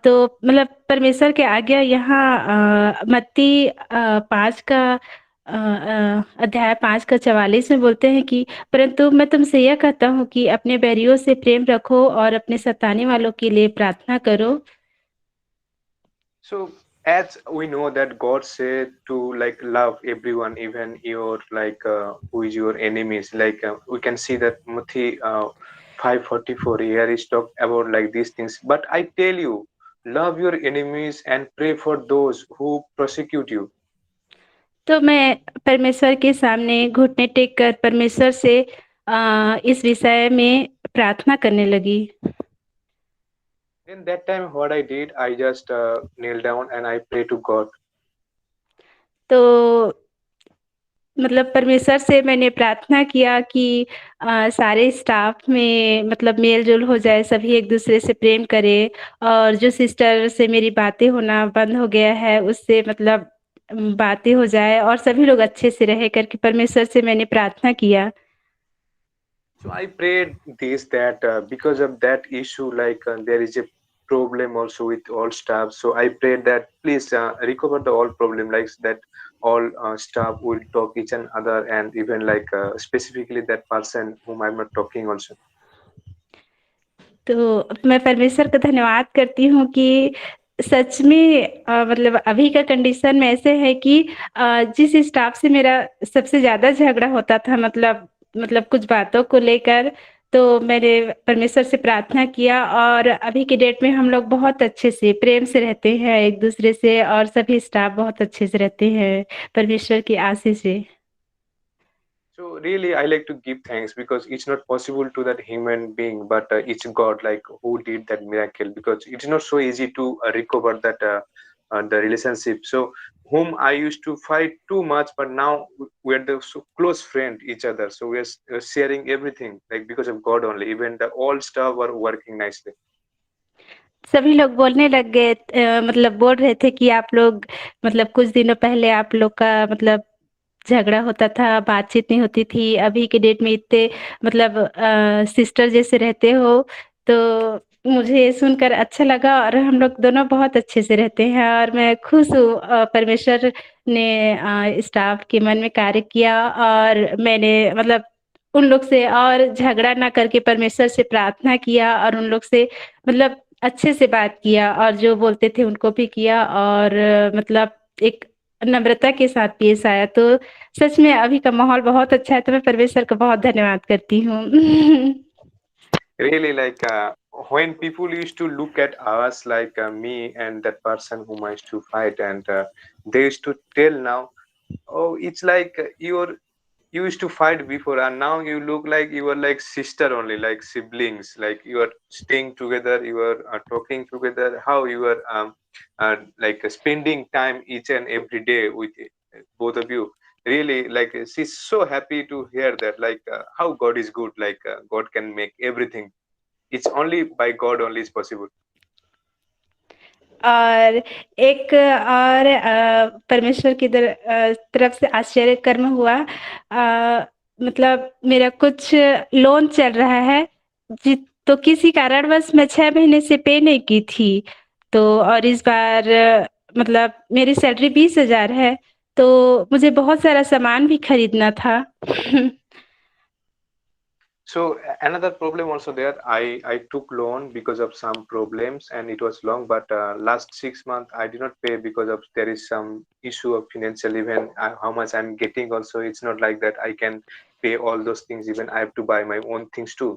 तो मतलब परमेश्वर के आज्ञा यहाँ मत्ती 5 का अध्याय 5 का 44 में बोलते हैं कि परंतु मैं तुमसे यह कहता हूँ कि अपने बैरियों से प्रेम रखो और अपने सताने वालों के लिए प्रार्थना करो। So as we know that God said to like love everyone, even your like who is your enemies, like we can see that Matthew 5:44 here is talk about like these things. But I tell you, love your enemies and pray for those who persecute you. तो मैं परमेश्वर के सामने घुटने take कर परमेश्वर से इस विषय में प्रार्थना करने लगी। In that time, what I did, I just kneel down and I pray to God. तो मतलब परमेश्वर से मैंने प्रार्थना किया कि सारे स्टाफ में मतलब मेल-जोल हो जाए, सभी एक-दूसरे से प्रेम करें और जो सिस्टर से मेरी बातें होना बंद हो गया है, उससे मतलब बातें हो जाए और सभी लोग अच्छे से रहे करके परमेश्वर से मैंने प्रार्थना किया। So I prayed this that because of that issue, like there is a problem also with all staff. So I prayed that please recover the all problem, like that all staff will talk each and other, and even like specifically that person whom I'm not talking also. तो मैं परमेश्वर का धन्यवाद करती हूँ कि सच में मतलब अभी का कंडीशन में ऐसे है कि जिस स्टाफ से मेरा सबसे ज़्यादा झगड़ा होता था मतलब कुछ बातों को लेकर, तो मैंने परमेश्वर से प्रार्थना किया और अभी के डेट में हम लोग बहुत अच्छे से प्रेम से रहते हैं एक-दूसरे से और सभी स्टाफ बहुत अच्छे से रहते हैं, परमेश्वर की आशीष से। So really, I like to give thanks because it's not possible to that human being, but it's God like who did that miracle. Because it's not so easy to recover that the relationship. So whom I used to fight too much, but now we're the so close friend each other. So we're sharing everything like because of God only. Even the all stuff were working nicely. सभी लोग बोलने लग गए मतलब बोल रहे थे कि आप लोग मतलब कुछ दिनों पहले आप लोग का मतलब झगड़ा होता था, बातचीत नहीं होती थी, अभी के डेट में इतने मतलब सिस्टर जैसे रहते हो, तो मुझे ये सुनकर अच्छा लगा और हम लोग दोनों बहुत अच्छे से रहते हैं और मैं खुश हूँ परमेश्वर ने स्टाफ के मन में कार्य किया और मैंने मतलब उन लोग से और झगड़ा ना करके परमेश्वर से प्रार्थना किया और उन लोग से मतलब अच्छे से बात किया और जो बोलते थे उनको भी किया और मतलब एक नम्रता के साथ पेश आया, तो सच में अभी का माहौल बहुत अच्छा है, तो मैं परमेश्वर का बहुत धन्यवाद करती हूँ। Really, like when people used to look at us, like me and that person whom I used to fight, and they used to tell now, oh, it's like you used to fight before and now you look like you are like sister only, like siblings, like you are staying together, you are talking together, how you are like spending time each and every day with both of you. Really, like she's so happy to hear that, like how God is good, like God can make everything. It's only by God only is possible. और एक और परमेश्वर की तरफ से आश्चर्य कर्म हुआ मतलब मेरा कुछ लोन चल रहा है तो किसी कारणवश मैं 6 महीने से पे नहीं की थी तो और इस बार मतलब मेरी सैलरी 20,000 है तो मुझे बहुत सारा सामान भी खरीदना था। So another problem also there. I took loan because of some problems and it was long. But last 6 months I did not pay because of there is some issue of financial. Even how much I'm getting also, it's not like that I can pay all those things. Even I have to buy my own things too.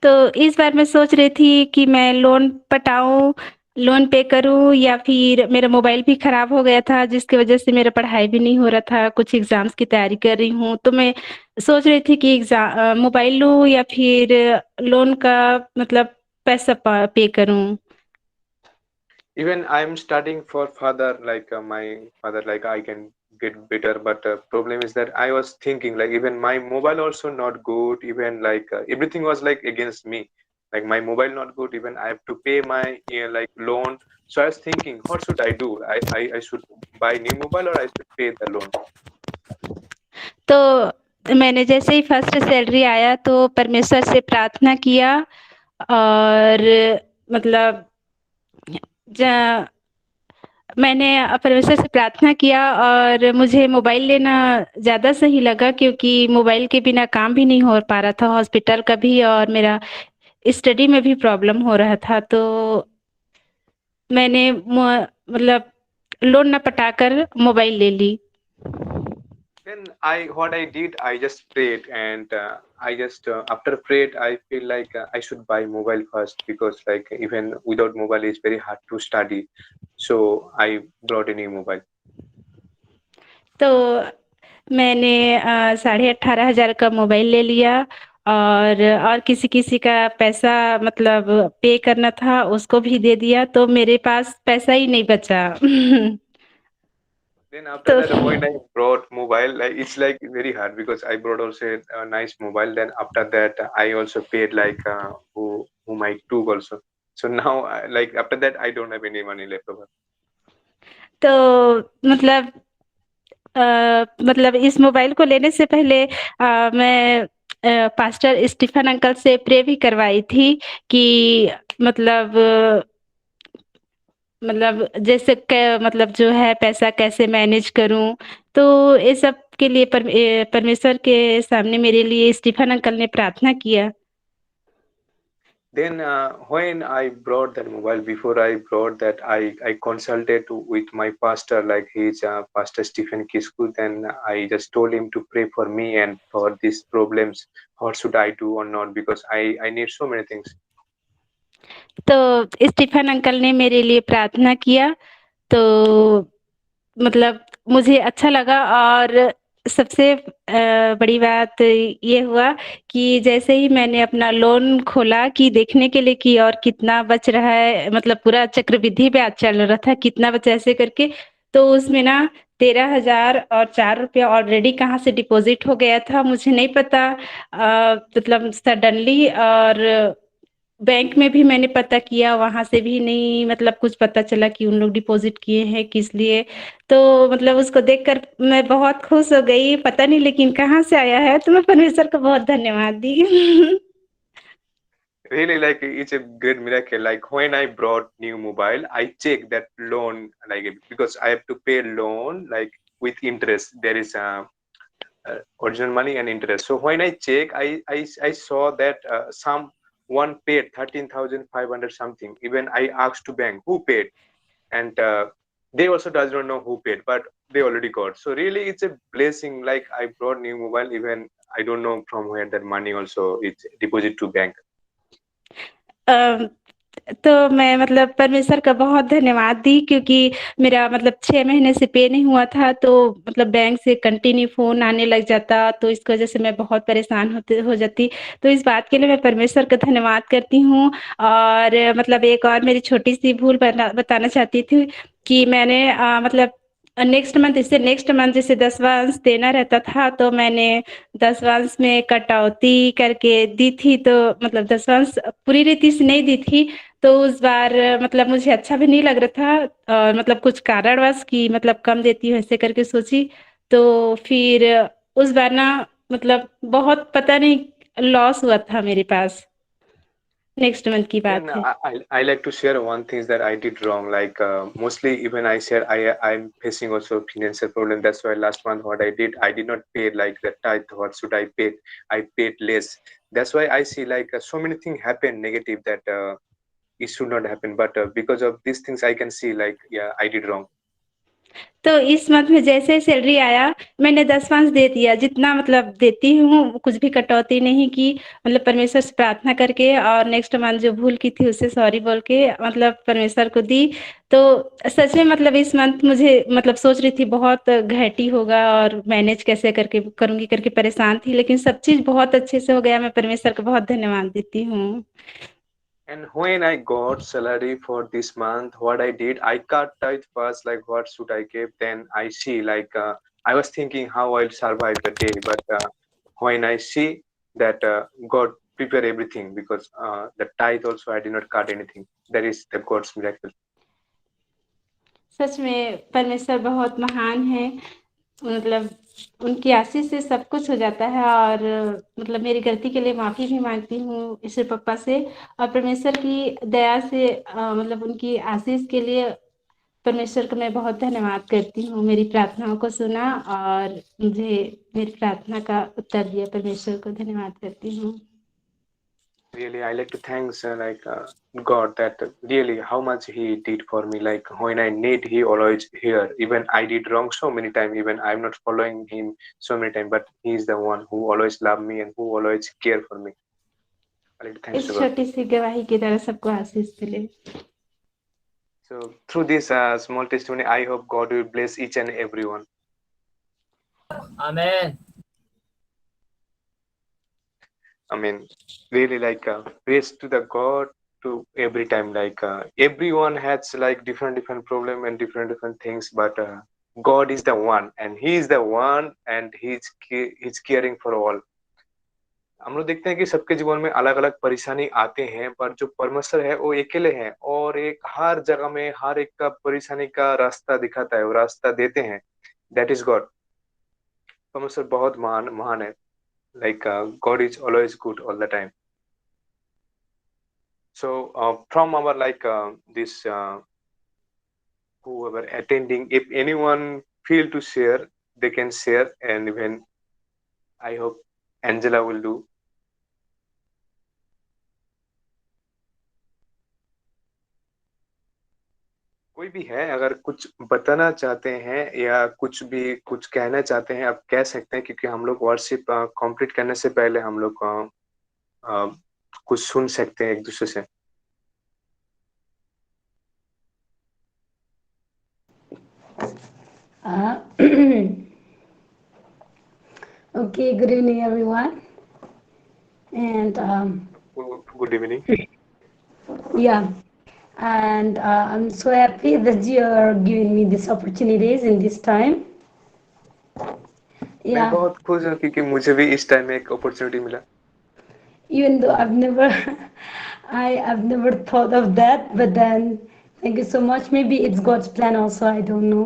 तो इस बार मैं सोच रही थी कि मैं loan पटाऊँ, loan पे करूँ या फिर मेरा मोबाइल भी खराब हो गया था जिसकी वज़ह से मेरा पढ़ाई भी नहीं हो रहा था, कुछ एग्ज़ाम्स की तैयारी कर रही हूँ। तो मैं सोच रही थी कि मोबाइल लूँ या फिर लोन का मतलब पैसा पे करूँ। Even I'm studying for father, like my father, like I can get better. But problem is that I was thinking like even my mobile also not good. Even like everything was like against me. Like my mobile not good. Even I have to pay my like loan. So I was thinking, what should I do? I should buy new mobile or I should pay the loan. तो मैंने जैसे ही first salary आया तो परमेश्वर से प्रार्थना किया और मतलब मैंने परमेश्वर से प्रार्थना किया और मुझे मोबाइल लेना ज़्यादा सही लगा क्योंकि मोबाइल के बिना काम भी नहीं हो पा रहा था हॉस्पिटल का भी और मेरा स्टडी में भी प्रॉब्लम हो रहा था तो मैंने मतलब लोन ना पटाकर मोबाइल ले ली। Then what I did, I just prayed, and I just after prayed, I feel like I should buy mobile first because like even without mobile, it's very hard to study. So I brought a new mobile. तो मैंने 18,500 का mobile ले लिया और किसी किसी का पैसा मतलब पे करना था उसको भी दे दिया, तो मेरे पास पैसा ही नहीं बचा। Then after तो that, when I brought mobile, like it's like very hard because I brought also a nice mobile. Then after that, I also paid like whom I took also. So now, like after that, I don't have any money left over. तो मतलब मतलब इस mobile को लेने से पहले मैं pastor Stephen uncle से प्रे भी करवाई थी कि मतलब मतलब जैसे मतलब जो है पैसा कैसे मैनेज करूं, तो ये सब के लिए परमेश्वर के सामने मेरे लिए स्टीफन अंकल ने प्रार्थना किया। Then when I brought that mobile, before I brought that, I consulted with my pastor, like he's Pastor Stephen Kisku. Then I just told him to pray for me and for these problems. What should I do or not? Because I need so many things. तो Stephen uncle ने मेरे लिए प्रार्थना किया, तो मतलब मुझे अच्छा लगा। और सबसे बड़ी बात ये हुआ कि जैसे ही मैंने अपना लोन खोला कि देखने के लिए कि और कितना बच रहा है, मतलब पूरा चक्रवृद्धि ब्याज चल रहा था, कितना बचा ऐसे करके, तो उसमें ना 13,004 रुपया ऑलरेडी कहाँ से डिपॉजिट हो गया था मुझे नहीं पता। मतलब सडनली, और बैंक में भी मैंने पता किया, वहाँ से भी नहीं मतलब कुछ पता चला कि उन लोग डिपॉजिट किए हैं किस लिए। तो मतलब उसको देखकर मैं बहुत खुश हो गई, पता नहीं लेकिन कहाँ से आया है, तो मैं परमेश्वर को बहुत धन्यवाद दी। Really, like it's a great miracle. Like when I brought new mobile, I checked that loan, like because I have to pay loan like with interest. There is original money and interest. So when I check, I saw that someone paid 13,500 something. Even I asked to bank who paid, and they also does not know who paid, but they already got. So really, it's a blessing. Like I brought new mobile, even I don't know from where that money also it's deposit to bank. अ, तो मैं मतलब परमेश्वर का बहुत धन्यवाद दी, क्योंकि मेरा मतलब 6 महीने से पे नहीं हुआ था, तो मतलब बैंक से कंटिन्यू फ़ोन आने लग जाता, तो इसकी वज़ह से मैं बहुत परेशान हो जाती। तो इस बात के लिए मैं परमेश्वर का धन्यवाद करती हूँ। और मतलब एक और मेरी छोटी-सी भूल बताना चाहती थी कि मैंने मतलब नेक्स्ट मंथ जैसे दसवांश देना रहता था, तो मैंने दसवांश में कटौती करके दी थी, तो मतलब दसवांश पूरी रीति से नहीं दी थी। तो उस बार मतलब मुझे अच्छा भी नहीं लग रहा था, और मतलब कुछ कारणवश कि मतलब कम देती हूँ ऐसे करके सोची। तो फिर उस बार ना मतलब बहुत पता नहीं लॉस हुआ था मेरे पास। नेक्स्ट मंथ की Then बात है। I like to share one things that I did wrong. Like mostly even I said I'm facing also financial problem. That's why last month what I did not pay like the tithe. What should I pay? I paid less. That's why I see like so many things happen negative that it should not happen. But because of these things, I can see like yeah I did wrong. तो इस month में जैसे ही salary आया, मैंने दसवांश दे दिया, जितना मतलब देती हूँ, कुछ भी कटौती नहीं की। मतलब परमेश्वर से प्रार्थना करके, और नेक्स्ट मंथ जो भूल की थी उससे सॉरी बोल के मतलब परमेश्वर को दी। तो सच में मतलब इस मंथ मुझे मतलब सोच रही थी बहुत घाटी होगा और मैनेज कैसे करके करूँगी करके परेशान थी, लेकिन सब चीज़ बहुत अच्छे से हो गया। मैं परमेश्वर को बहुत धन्यवाद देती हूँ। And when I got salary for this month, what I did, I cut tithe first, like what should I give? Then I see, like I was thinking how I'll survive the day, but when I see that God prepare everything because the tithe also I did not cut anything. That is the God's miracle. सच में परमेश्वर बहुत महान है। मतलब उनकी आशीष से सब कुछ हो जाता है। और मतलब मेरी गलती के लिए माफ़ी भी माँगती हूँ ईश्वर पप्पा से, और परमेश्वर की दया से मतलब उनकी आशीष के लिए परमेश्वर को मैं बहुत धन्यवाद करती हूँ। मेरी प्रार्थनाओं को सुना और मुझे मेरी प्रार्थना का उत्तर दिया, परमेश्वर को धन्यवाद करती हूँ। Really, I like to thanks God that really how much He did for me. Like when I need, He always here. Even I did wrong so many times. Even I'm not following Him so many times, but He is the one who always love me and who always care for me. I like to thanks to इस God. छोटी सी गवाही की तरह सबको आशीष मिले। So through this small testimony, I hope God will bless each and everyone. Amen. I mean, really like praise to the God to every time. Like everyone has like different problem and different things, but God is the one, and He is the one, and He's caring for all. हम लोग देखते हैं कि सबके जीवन में अलग अलग परेशानी आते हैं, पर जो परमेश्वर है वो अकेले हैं, और एक हर जगह में हर एक का परेशानी का रास्ता दिखाता है, वो रास्ता देते हैं। That is God. परमेश्वर बहुत महान महान है। Like God is always good all the time. So from our like this whoever attending, if anyone feel to share, they can share, and even I hope Angela will do. कोई भी है अगर कुछ बताना चाहते हैं या कुछ भी कुछ कहना चाहते हैं, आप कह सकते हैं, क्योंकि हम लोग वर्शिप कंप्लीट करने से पहले हम लोग कुछ सुन सकते हैं एक दूसरे से। Okay, good evening, everyone. And good evening. yeah, and I'm so happy that you're giving me these opportunities in this time. मैं Yeah, बहुत खुश हूँ क्योंकि मुझे भी इस टाइम में एक अपॉर्चुनिटी मिला। even though I've never, I've never thought of that, but then thank you so much. Maybe it's God's plan also. I don't know.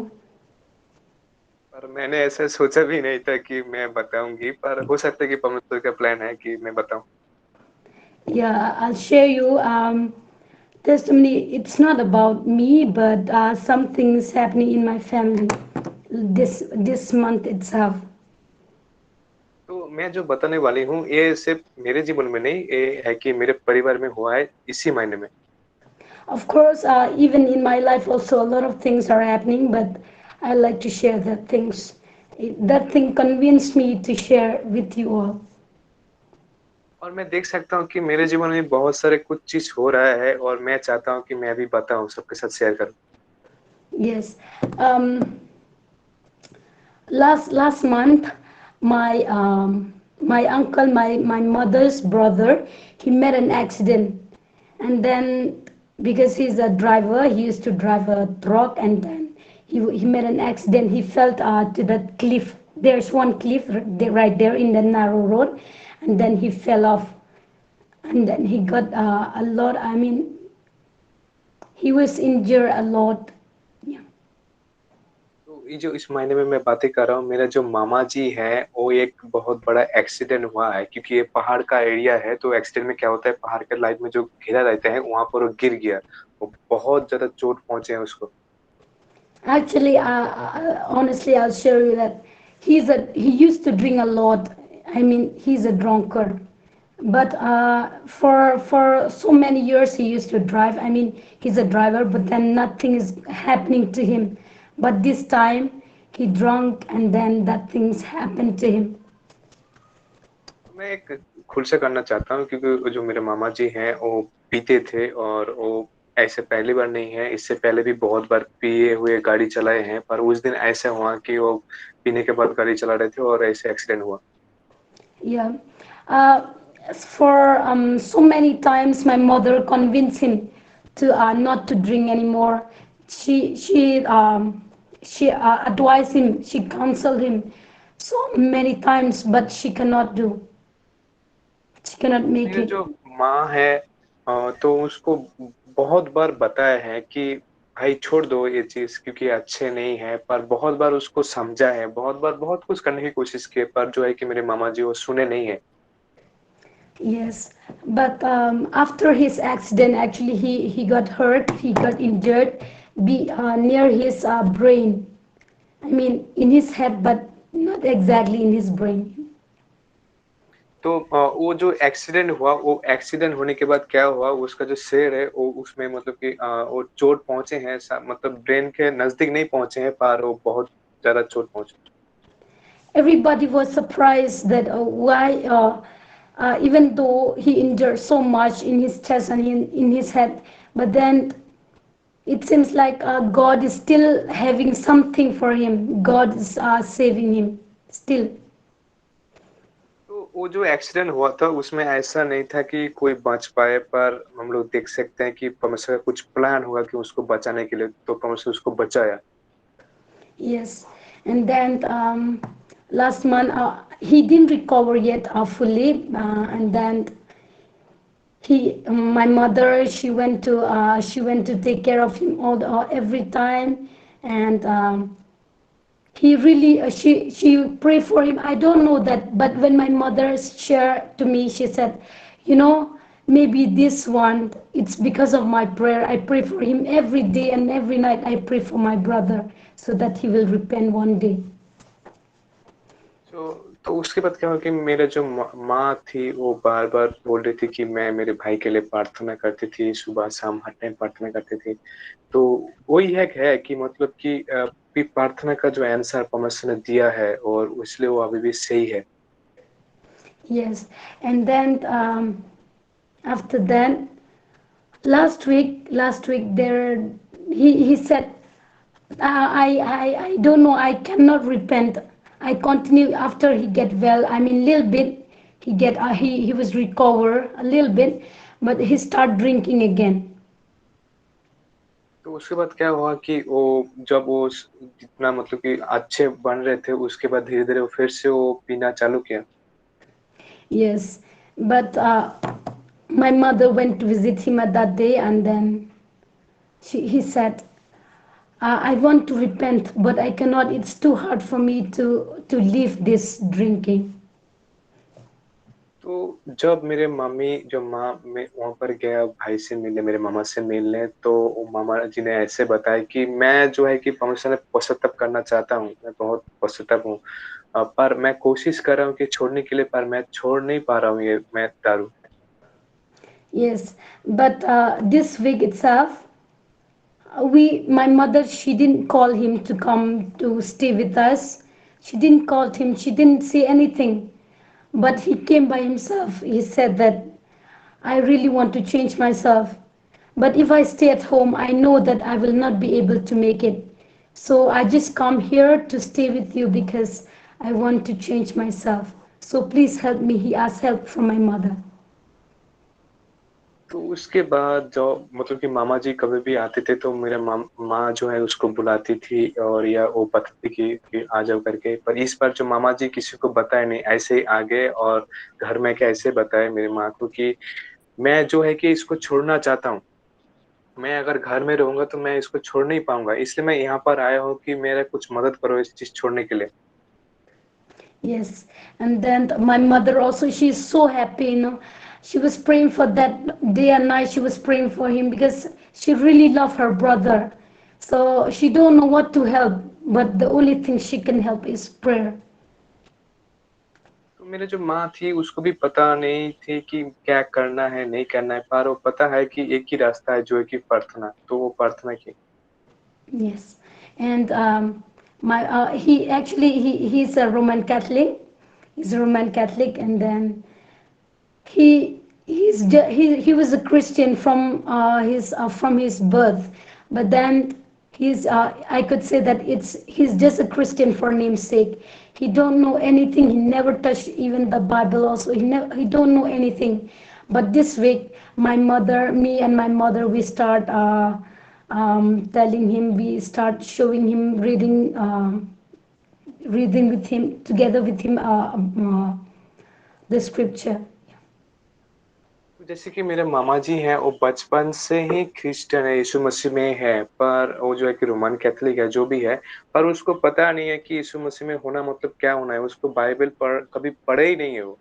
पर मैंने ऐसा सोचा भी नहीं था कि मैं बताऊंगी, पर हो सकता है कि परमेश्वर का प्लान है कि मैं बताऊं। Yeah, I'll share you testimony. It's not about me, but some things happening in my family this month itself. तो मैं जो बताने वाली हूँ ये सिर्फ मेरे जीवन में नहीं, ये है कि मेरे परिवार में हुआ है इसी महीने में। Of course, even in my life also a lot of things are happening, but I like to share that things. That thing convinced me to share with you all. और मैं देख सकता हूँ कि मेरे जीवन में बहुत सारे कुछ चीज हो रहा है, और मैं चाहता हूँ कि मैं भी बताऊं, सबके साथ शेयर करूं। Yes. Last month, my uncle, my mother's brother, he met an accident, and then because he's a driver, he used to drive a truck, and then he met an accident. He fell to that cliff. There's one cliff right there in the narrow road, and then he fell off, and then he got a lot. I mean, he was injured a lot. Yeah. तो ये जो इस महीने में मैं बातें कर रहा हूँ, मेरा जो मामा जी है वो एक बहुत बड़ा एक्सीडेंट हुआ है, क्योंकि ये पहाड़ का एरिया है। तो एक्सीडेंट में क्या होता है, पहाड़ के लाइफ में जो घेरा रहता है वहां पर वो गिर गया, वो बहुत ज्यादा चोट पहुंचे हैं उसको। Actually, honestly, I'll show you that he used to drink a lot. I mean, he's a drunkard. But for so many years he used to drive. I mean, he's a driver, but then nothing is happening to him. But this time he drunk, and then that things happened to him. मैं एक खुलासा करना चाहता हूँ, क्योंकि जो मेरे मामा जी हैं वो पीते थे, और वो ऐसे पहली बार नहीं है, इससे पहले भी बहुत बार पिए हुए गाड़ी चलाए हैं। पर उस दिन ऐसा हुआ कि वो पीने के बाद गाड़ी चला रहे थे और ऐसे एक्सीडेंट हुआ। Yeah. For so many times, my mother convinced him to not to drink anymore. She advised him. She counseled him so many times, but she cannot do. She cannot make मेरे it. जो माँ है तो उसको बहुत बार बताया है कि भाई छोड़ दो ये चीज, क्योंकि ये अच्छे नहीं है। पर बहुत बार उसको समझा है, बहुत बार बहुत कुछ करने की कोशिश की है, पर जो है कि मेरे मामा जी वो सुने नहीं है। Yes, but after his accident, actually, he got hurt. He got injured, near his brain. I mean, in his head, but not exactly in his brain. तो वो जो एक्सीडेंट हुआ, वो एक्सीडेंट होने के बाद क्या हुआ, उसका जो सिर है वो उसमें मतलब कि वो चोट पहुंचे हैं, मतलब ब्रेन के नजदीक नहीं पहुंचे हैं, पर वो बहुत ज्यादा चोट पहुंचे। Everybody was surprised that why, even though he injured so much in his chest and in his head, but then it seems like God is still having something for him. God is saving him still. तो वो जो accident हुआ था उसमें ऐसा नहीं था कि कोई बच पाए, पर हम लोग देख सकते हैं कि परमेश्वर का कुछ प्लान होगा कि उसको बचाने के लिए, तो परमेश्वर उसको बचाया। Yes, and then last month he didn't recover yet fully, and then my mother, she went to take care of him every time, and he really she prayed for him. I don't know that, but when my mother shared to me, she said, you know, maybe this one, it's because of my prayer. I pray for him every day and every night. I pray for my brother so that he will repent one day. तो उसके बाद क्या हुआ कि मेरा जो माँ थी वो बार बार बोल रही थी कि मैं मेरे भाई के लिए प्रार्थना करती थी, सुबह शाम हर टाइम प्रार्थना करती थी। तो वही है कि मतलब कि प्रार्थना का जो आंसर परमेश्वर ने दिया है और इसलिए वो अभी भी सही है। Yes, and then after that, last week there he said, I don't know, I cannot repent. I continue after he get well. I mean, little bit he was recover a little bit, but he start drinking again. तो उसके बाद क्या हुआ कि वो जब वो जितना मतलब कि अच्छे बन रहे थे, उसके बाद धीरे धीरे वो फिर से वो पीना चालू किया। Yes, but my mother went to visit him at that day, and then he said, I want to repent, but I cannot. It's too hard for me to leave this drinking. तो जब मेरे mummy जो माँ मैं वहां पर गया भाई से मिलने, मेरे मामा से मिलने, तो वो मामा जी ने ऐसे बताया कि मैं जो है कि परमेश्वर ने पश्चाताप करना चाहता हूँ, मैं बहुत पश्चाताप हूँ, पर मैं कोशिश कर रहा हूँ कि छोड़ने के लिए, पर मैं छोड़ नहीं पा रहा हूँ ये मैं दारू। Yes, but this week itself, my mother, she didn't call him to come to stay with us. She didn't call him. She didn't say anything. But he came by himself. He said that I really want to change myself. But if I stay at home, I know that I will not be able to make it. So I just come here to stay with you because I want to change myself. So please help me. He asked help from my mother. तो उसके बाद जो मतलब कि मामा जी कभी भी आते थे तो मेरा माँ जो है उसको बुलाती थी और या वो बताती कि आ जाओ करके, पर इस बार जो मामा जी किसी को बताए नहीं, ऐसे ही आ गए और घर में कैसे बताए मेरी माँ को कि मैं जो है कि इसको छोड़ना चाहता हूँ, मैं अगर घर में रहूंगा तो मैं इसको छोड़ नहीं पाऊंगा, इसलिए मैं यहाँ पर आया हूँ कि मेरा कुछ मदद करो इस चीज छोड़ने के लिए। Yes, and then my mother also, she's so happy, She was praying for that day and night. She was praying for him because she really loved her brother. So she don't know what to help, but the only thing she can help is prayer. तो मेरे जो माँ थी उसको भी पता नहीं थी कि क्या करना है नहीं करना है, पर वो पता है कि एक ही रास्ता है जो है कि प्रार्थना, तो वो प्रार्थना की। Yes, and my he's a Roman Catholic. He's a Roman Catholic, and then he was a Christian from his birth, but then he's I could say that he's just a Christian for namesake. He don't know anything. He never touched even the Bible. Also, he don't know anything. But this week, me and my mother, we start telling him. We start showing him reading with him together with him the scripture. जैसे कि मेरे मामा जी हैं वो बचपन से ही Christian है, यीशु मसीह में है, पर वो जो है कि रोमन कैथोलिक है जो भी है, पर उसको पता नहीं है कि यीशु मसीह में होना मतलब क्या होना है, उसको बाइबल कभी पढ़े ही नहीं है वो।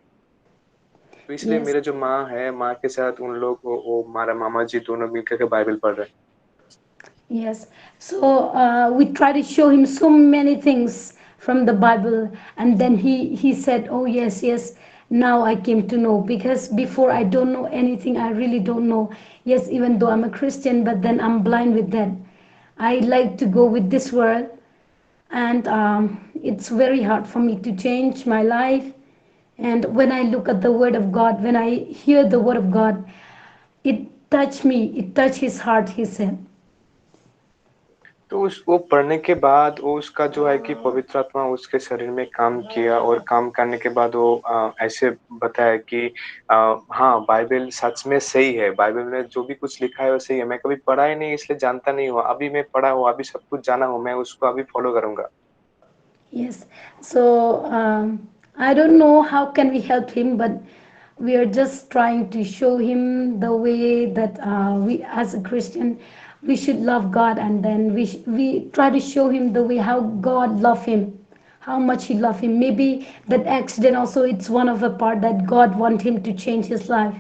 तो इसलिए Yes. मेरे जो माँ है, माँ के साथ उन लोग वो हमारा मामा जी दोनों मिलकर के बाइबल पढ़ रहे हैं। Yes. So we try to show him so many things from the Bible, and then he said, "Oh yes, yes. Now I came to know because before I don't know anything. I really don't know. Yes, even though I'm a Christian, but then I'm blind with that. I like to go with this world, and it's very hard for me to change my life. And when I look at the Word of God, when I hear the Word of God, it touched me. It touched his heart." He said. तो उस वो पढ़ने के बाद वो उसका जो है कि पवित्र आत्मा उसके शरीर में काम किया और काम करने के बाद वो ऐसे बताया कि हाँ बाइबल सच में सही है, बाइबल में जो भी कुछ लिखा है वो सही है। मैं कभी पढ़ा ही नहीं इसलिए जानता नहीं हूँ, अभी मैं पढ़ा हूँ, अभी सब कुछ जाना हूँ, मैं उसको अभी फॉलो करूंगा। Yes. So I don't know how can we help him, but we are just trying to show him the way that we, as a Christian, we should love God, and then we try to show him the way how God love him, how much he love him. Maybe that accident also it's one of the part that God want him to change his life.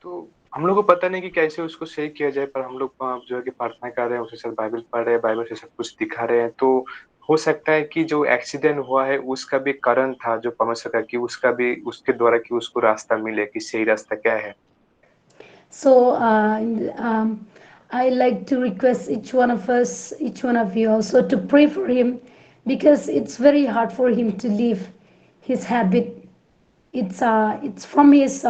तो हम लोग को पता नहीं कि कैसे उसको सही किया जाए, पर हम लोग जो है कि प्रार्थना कर रहे हैं, उसके साथ बाइबल पढ़ रहे हैं, बाइबल से सब कुछ दिखा रहे हैं। तो हो सकता है कि जो एक्सीडेंट हुआ है उसका भी कारण था जो परमेश्वर का, कि उसका भी उसके द्वारा कि उसको रास्ता मिले कि सही रास्ता क्या है। So I like to request each one of us, each one of you also to pray for him because it's very hard for him to leave his habit. It's from his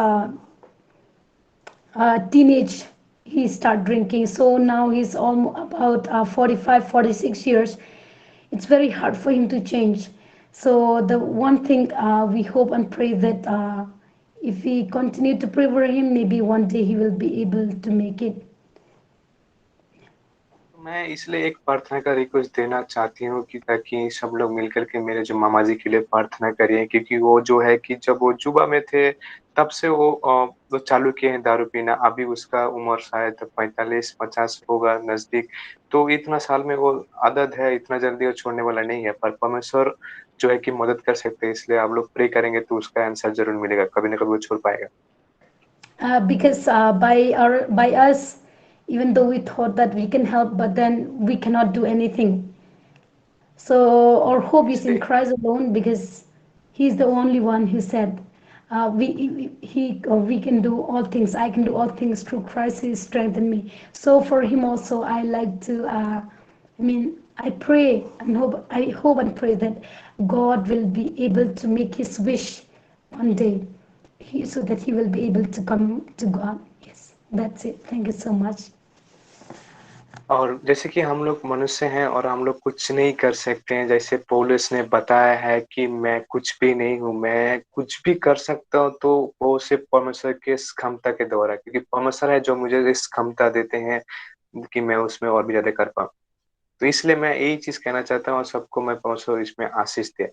teenage he start drinking. So now he's about 45, 46 years. It's very hard for him to change. So the one thing we hope and pray that if we continue to pray for him, maybe one day he will be able to make it. मैं इसलिए एक प्रार्थना का request देना चाहती हूँ कि ताकि सब लोग मिलकर के मेरे जो मामा जी के लिए प्रार्थना करिए, क्योंकि वो जो है कि जब वो जुबा में थे तब से वो चालू किए हैं दारू पीना। अभी उसका उम्र शायद 45-50 होगा नजदीक। तो इतना साल में वो आदत है, इतना जल्दी वो छोड़ने वाला नहीं है, पर परमेश्वर जो है कि मदद कर सकते हैं। इसलिए आप लोग प्रे करेंगे तो उसका आंसर जरूर मिलेगा, कभी ना कभी वो छोड़ पाएगा। Because by us, even though we thought that we can help, but then we cannot do anything. So our hope is in इसलिए Christ alone because He's the only one who said, we can do all things. I can do all things through Christ who strengthened me. So for Him also, I like to. I pray and hope. I hope and pray that God will be able to make His wish one day, so that He will be able to come to God. Yes, that's it. Thank you so much. और जैसे कि हम लोग मनुष्य हैं और हम लोग कुछ नहीं कर सकते हैं, जैसे पौलुस ने बताया है कि मैं कुछ भी नहीं हूँ, मैं कुछ भी कर सकता हूँ तो वो सिर्फ परमेश्वर के इस क्षमता के द्वारा, क्योंकि परमेश्वर है जो मुझे इस क्षमता देते हैं कि मैं उसमें और भी ज्यादा कर पाऊँ। तो इसलिए मैं यही चीज कहना चाहता हूँ और सबको मैं परमेश्वर इसमें आशीष दे।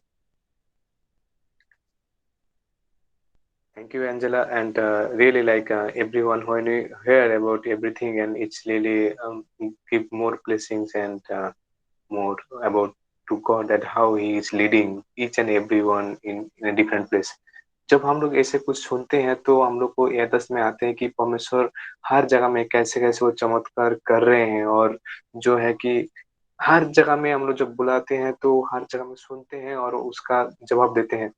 Thank you, Angela, and really like everyone when we hear about everything, and it's really give more blessings and more about to God that how He is leading each and everyone in a different place. जब हम लोग ऐसे कुछ सुनते हैं तो हम लोग को यादस में आते हैं कि परमेश्वर हर जगह में कैसे कैसे वो चमत्कार कर रहे हैं, और जो है कि हर जगह में हम लोग जब बुलाते हैं तो हर जगह में सुनते हैं और उसका जवाब देते हैं।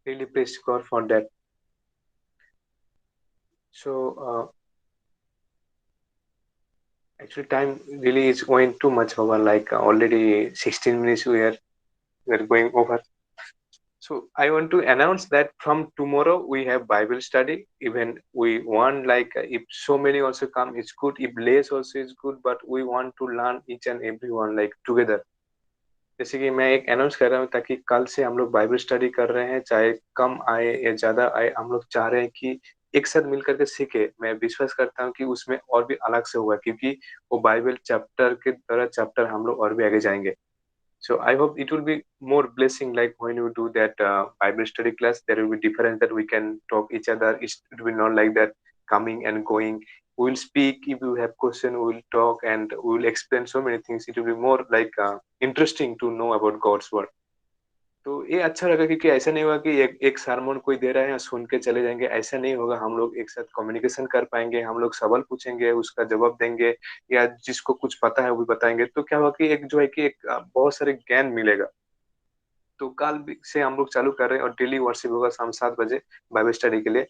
Really praise God for that. So actually time really is going too much over, like already 16 minutes we are going over. So I want to announce that from tomorrow we have Bible study. Even we want like if so many also come, it's good. If less also is good, but we want to learn each and everyone like together. जैसे कि मैं एक announce कर रहा हूँ ताकि कल से हम लोग बाइबल स्टडी कर रहे हैं, चाहे कम आए या ज्यादा आए, हम लोग चाह रहे हैं कि एक साथ मिल करके सीखे। मैं विश्वास करता हूँ कि उसमें और भी अलग से होगा, क्योंकि वो बाइबल चैप्टर के तरह चैप्टर हम लोग और भी आगे जाएंगे। So I hope it will be more blessing, like when you do that Bible study class, there will be difference that we can talk each other. It will not like that coming and going. We will speak. If you have question, we will talk and we will explain so many things. It will be more like interesting to know about God's word. तो ये अच्छा लगा, क्योंकि ऐसा नहीं होगा कि एक सरमन कोई दे रहा है सुन के चले जाएंगे, ऐसा नहीं होगा। हम लोग एक साथ कम्युनिकेशन कर पाएंगे, हम लोग सवाल पूछेंगे, उसका जवाब देंगे, या जिसको कुछ पता है वो भी बताएंगे। तो क्या होगा कि एक जो है कि एक बहुत सारे ज्ञान मिलेगा। तो से हम लोग चालू कर रहे हैं और डेली वर्शिप होगा शाम 7 बजे बाइबल स्टडी के लिए।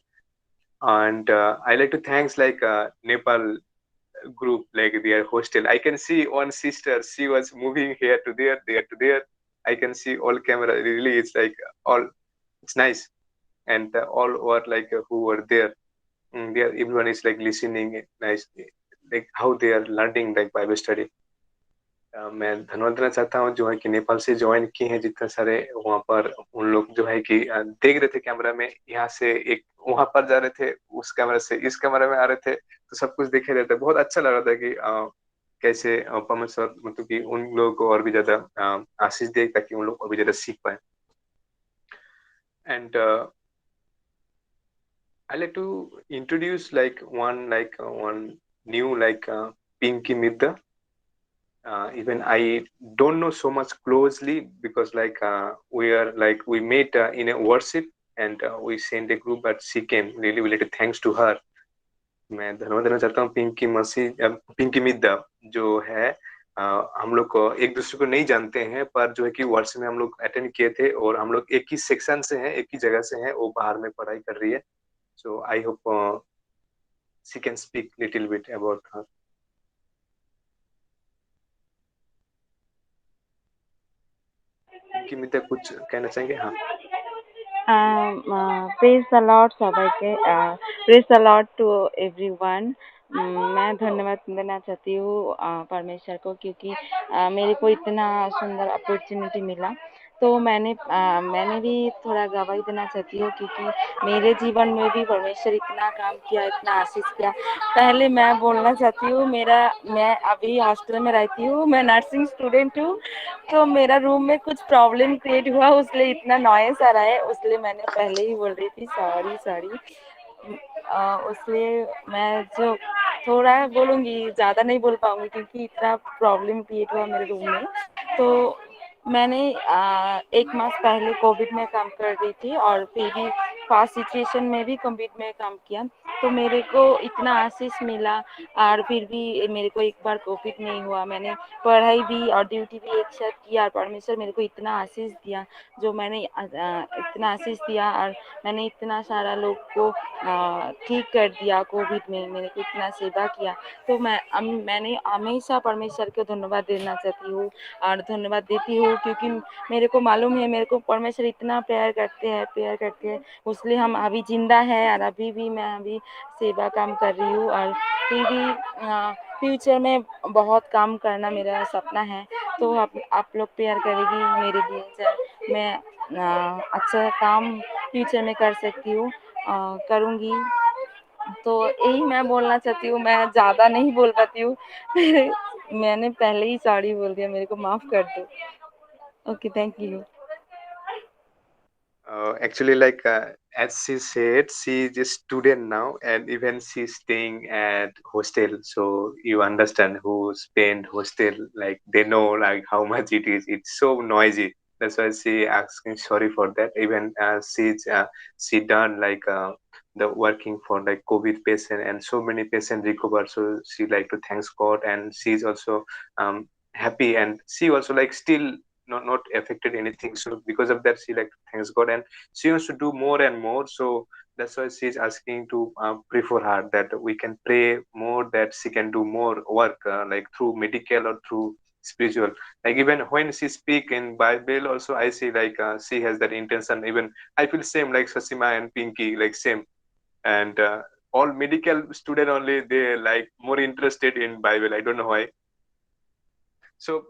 And I like to thanks like Nepal group, like their hostel. I can see one sister, she was moving here to there, there to there. I can see all camera. Really, it's like all, it's nice. And all were like who were there. There, everyone is like listening nicely. like how they are learning like Bible study. मैं धन्यवाद देना चाहता हूँ जो है कि नेपाल से join किए हैं जितने सारे वहाँ पर उन लोग जो है कि देख रहे थे कैमरा में, यहाँ से एक वहां पर जा रहे थे, उस कैमरा से इस कैमरा में आ रहे थे, तो सब कुछ देखे रहते। बहुत अच्छा लग रहा था कि कैसे परमेश्वर मतलब कि उन लोगों को और भी ज्यादा आशीष दे ताकि उन लोग और भी ज्यादा सीख पाए। And I like to introduce like one new Pinky Midda. Even I don't know so much closely because we met in a worship and we sent a group, but she came. Really related thanks to her. मैं धन्यवाद देना चाहता हूँ पिंकी मिद्दा जो है। हम लोग को एक दूसरे को नहीं जानते हैं, पर जो है कि वर्ष में हम लोग अटेंड किए थे और हम लोग एक ही सेक्शन से हैं, एक ही जगह से हैं। वो बाहर में पढ़ाई कर रही है। So I hope she can speak little bit about her. Pinky मिद्दा कुछ कहना चाहेंगे? हाँ। प्रेज द लॉर्ड सबके, praise the lord to everyone. मैं धन्यवाद देना चाहती हूँ परमेश्वर को, क्योंकि मेरे को इतना सुंदर अपॉर्चुनिटी मिला। तो मैंने भी थोड़ा गवाही देना चाहती हूँ, क्योंकि मेरे जीवन में भी परमेश्वर इतना काम किया, इतना आशीष किया। पहले मैं बोलना चाहती हूँ, मैं अभी हॉस्टल में रहती हूँ, मैं नर्सिंग स्टूडेंट हूँ। तो मेरा रूम में कुछ प्रॉब्लम क्रिएट हुआ, उसलिए इतना नॉइस आ रहा है, उसलिए मैंने पहले ही बोल रही थी सॉरी। उसलिए मैं जो थोड़ा बोलूँगी, ज़्यादा नहीं बोल पाऊँगी, क्योंकि इतना प्रॉब्लम क्रिएट हुआ मेरे रूम में। तो मैंने 1 मास पहले कोविड में काम कर रही थी और फिर भी फास्ट सिचुएशन में भी कोविड में काम किया। तो मेरे को इतना आशीष मिला और फिर भी मेरे को एक बार कोविड नहीं हुआ। मैंने पढ़ाई भी और ड्यूटी भी एक साथ किया और परमेश्वर मेरे को इतना आशीष दिया, जो मैंने इतना आशीष दिया और मैंने इतना सारा लोग को ठीक कर दिया कोविड में, मेरे को इतना सेवा किया। तो मैंने हमेशा परमेश्वर को धन्यवाद देना चाहती हूँ और धन्यवाद देती हूँ, क्योंकि मेरे को मालूम है मेरे को परमेश्वर इतना प्यार करते हैं, इसलिए हम अभी जिंदा है और अभी भी मैं अभी सेवा काम कर रही हूँ। और फिर भी फ्यूचर में बहुत काम करना मेरा सपना है। तो आप लोग प्यार करेगी मेरे लिए, मैं अच्छा काम फ्यूचर में कर सकती हूँ, करूँगी। तो यही मैं बोलना चाहती हूँ, मैं ज़्यादा नहीं बोल पाती हूँ। मैंने पहले ही सॉरी बोल दिया, मेरे को माफ़ कर दो। Okay, thank you. Actually, as she said, she is a student now, and even she's staying at hostel. So you understand who spend hostel, like they know like how much it is. It's so noisy. That's why she asking sorry for that. Even she done the working for like COVID patient, and so many patients recover. So she like to thanks God, and she's also happy, and she also like still not affected anything. So because of that, she like thanks God, and she wants to do more and more. So that's why she's asking to pray for her, that we can pray more, that she can do more work like through medical or through spiritual. Like even when she speak in Bible also, I see she has that intention. Even I feel same like Sasima and Pinky, like same. And all medical student only, they like more interested in Bible. I don't know why. So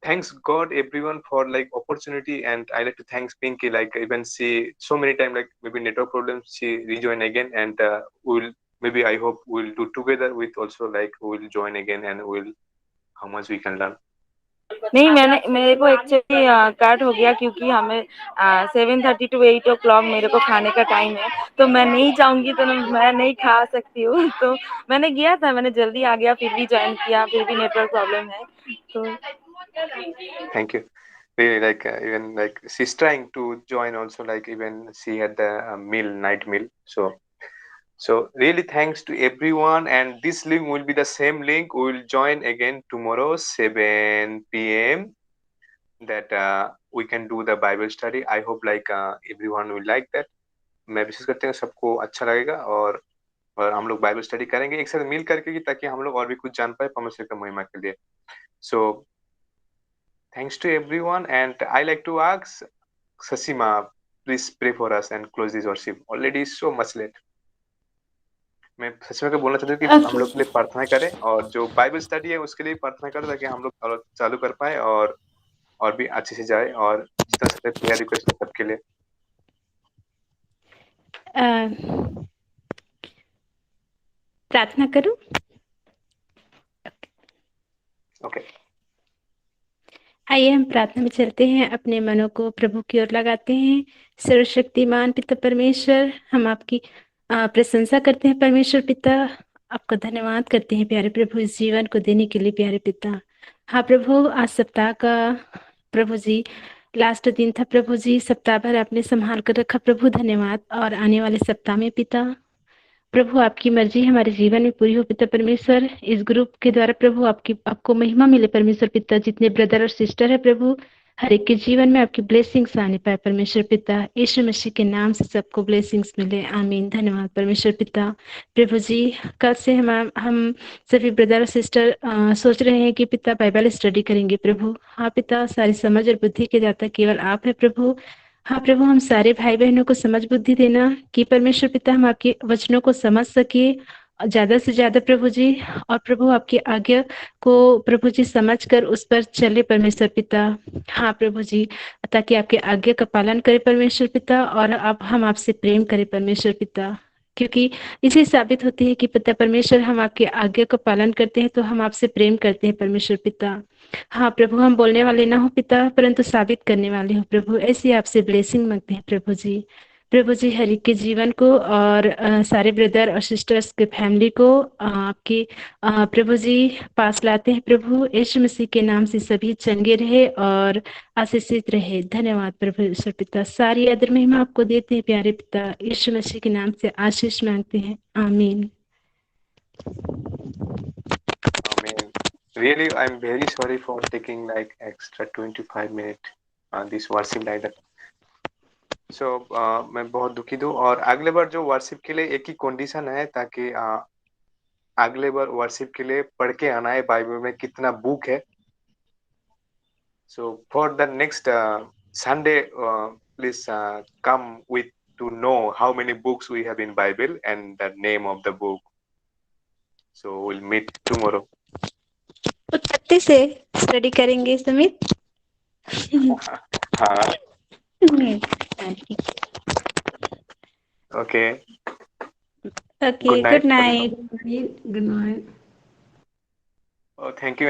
thanks God everyone for like opportunity, and I like to thanks Pinky, like even she so many times, like maybe network problems, she rejoin again, and we'll maybe I hope we'll do together with also, like we'll join again and we'll how much we can learn. नहीं, मेरे को actually cut हो गया, क्योंकि हमें 7:30 to 8 o'clock मेरे को खाने का टाइम है। तो मैं नहीं चाहूँगी, तो मैं नहीं खा सकती हूँ। तो मैंने किया था, मैंने जल्दी आ गया, फिर भी ज्वाइन किया, फिर भी नेटवर्क प्रॉब्लम है। तो Thank you. Really, even like she's trying to join also, like even she had the night meal. So really thanks to everyone, and this link will be the same link. We will join again tomorrow 7 p.m. that we can do the Bible study. I hope everyone will like that. मैं विशेष करते हैं सबको अच्छा लगेगा, और हम लोग Bible study करेंगे एक साथ मिल करके, ताकि हम लोग और भी कुछ जान पाए परमेश्वर की महिमा के लिए. So thanks to everyone, and I like to ask Sasima, please pray for us and close this worship. Already so much late. मैं सच में बोलना चाहता हूँ कि हम लोग के लिए प्रार्थना करें, और जो बाइबल स्टडी है उसके लिए प्रार्थना करें, ताकि हम लोग और चालू कर पाए और भी अच्छे से जाए, और जितना सकते प्रेयर रिक्वेस्ट है सबके लिए। प्रार्थना करूं? ओके। आइए हम प्रार्थना में चलते हैं, अपने मनों को प्रभु की ओर लगाते हैं। सर्वशक्तिमान पिता परमेश्वर, हम आपकी प्रशंसा करते हैं परमेश्वर पिता, आपका धन्यवाद करते हैं प्यारे प्रभु इस जीवन को देने के लिए प्यारे पिता। हाँ प्रभु, आज सप्ताह का प्रभु जी लास्ट दिन था प्रभु जी, सप्ताह भर आपने संभाल कर रखा प्रभु, धन्यवाद। और आने वाले सप्ताह में पिता प्रभु आपकी मर्जी हमारे जीवन में पूरी हो पिता परमेश्वर। इस ग्रुप के द्वारा प्रभु आपको महिमा मिले परमेश्वर पिता। जितने ब्रदर और सिस्टर है प्रभु, हर एक के जीवन में आपकी ब्लेसिंग्स आने पाए परमेश्वर पिता। यीशु मसीह के नाम से सबको ब्लेसिंग्स मिले, आमीन। धन्यवाद परमेश्वर पिता। प्रभु जी, कल से हम सभी ब्रदर और सिस्टर सोच रहे हैं कि पिता बाइबल स्टडी करेंगे प्रभु। हाँ पिता, सारी समझ और बुद्धि के दाता केवल आप है प्रभु। हाँ प्रभु, हम सारे भाई बहनों को समझ बुद्धि देना कि परमेश्वर पिता हम आपके वचनों को समझ सके ज्यादा से ज्यादा प्रभु जी, और प्रभु आपकी आज्ञा को प्रभु जी समझ कर उस पर चले परमेश्वर पिता। हाँ प्रभु जी, ताकि आपके आज्ञा का पालन करे परमेश्वर पिता, और हम आपसे प्रेम करें परमेश्वर पिता। क्योंकि इसे साबित होती है कि पिता परमेश्वर हम आपके आज्ञा का पालन करते हैं तो हम आपसे प्रेम करते हैं परमेश्वर पिता। हाँ प्रभु, हम बोलने वाले ना हो पिता, परंतु साबित करने वाले हो प्रभु। ऐसी आपसे ब्लेसिंग मांगते हैं प्रभु जी। प्रभु जी, हर एक के जीवन को और सारे ब्रदर और सिस्टर्स के फैमिली को आपके प्रभु जी पास लाते हैं प्रभु। यीशु मसीह के नाम से सभी चंगे रहे और आशीषित रहे। धन्यवाद प्रभु ईश्वर पिता, सारी आदर महिमा आपको देते हैं प्यारे पिता। यीशु मसीह के नाम से आशीष मांगते हैं, आमीन। Amen. Really, I'm very sorry for taking like extra 25 minutes on this worship night. So मैं बहुत दुखी हूँ, और अगले बार जो वर्शिप के लिए एक ही कंडीशन है, ताकि अगले बार वर्शिप के लिए पढ़ के आना है बाइबल में कितना बुक है। So for the next Sunday, please come with to know how many books we have in Bible and the name of the book. So we'll meet tomorrow. उत्पत्ति से स्टडी करेंगे सुमित। हाँ। Okay. Okay, good night. Good night. Oh, thank you.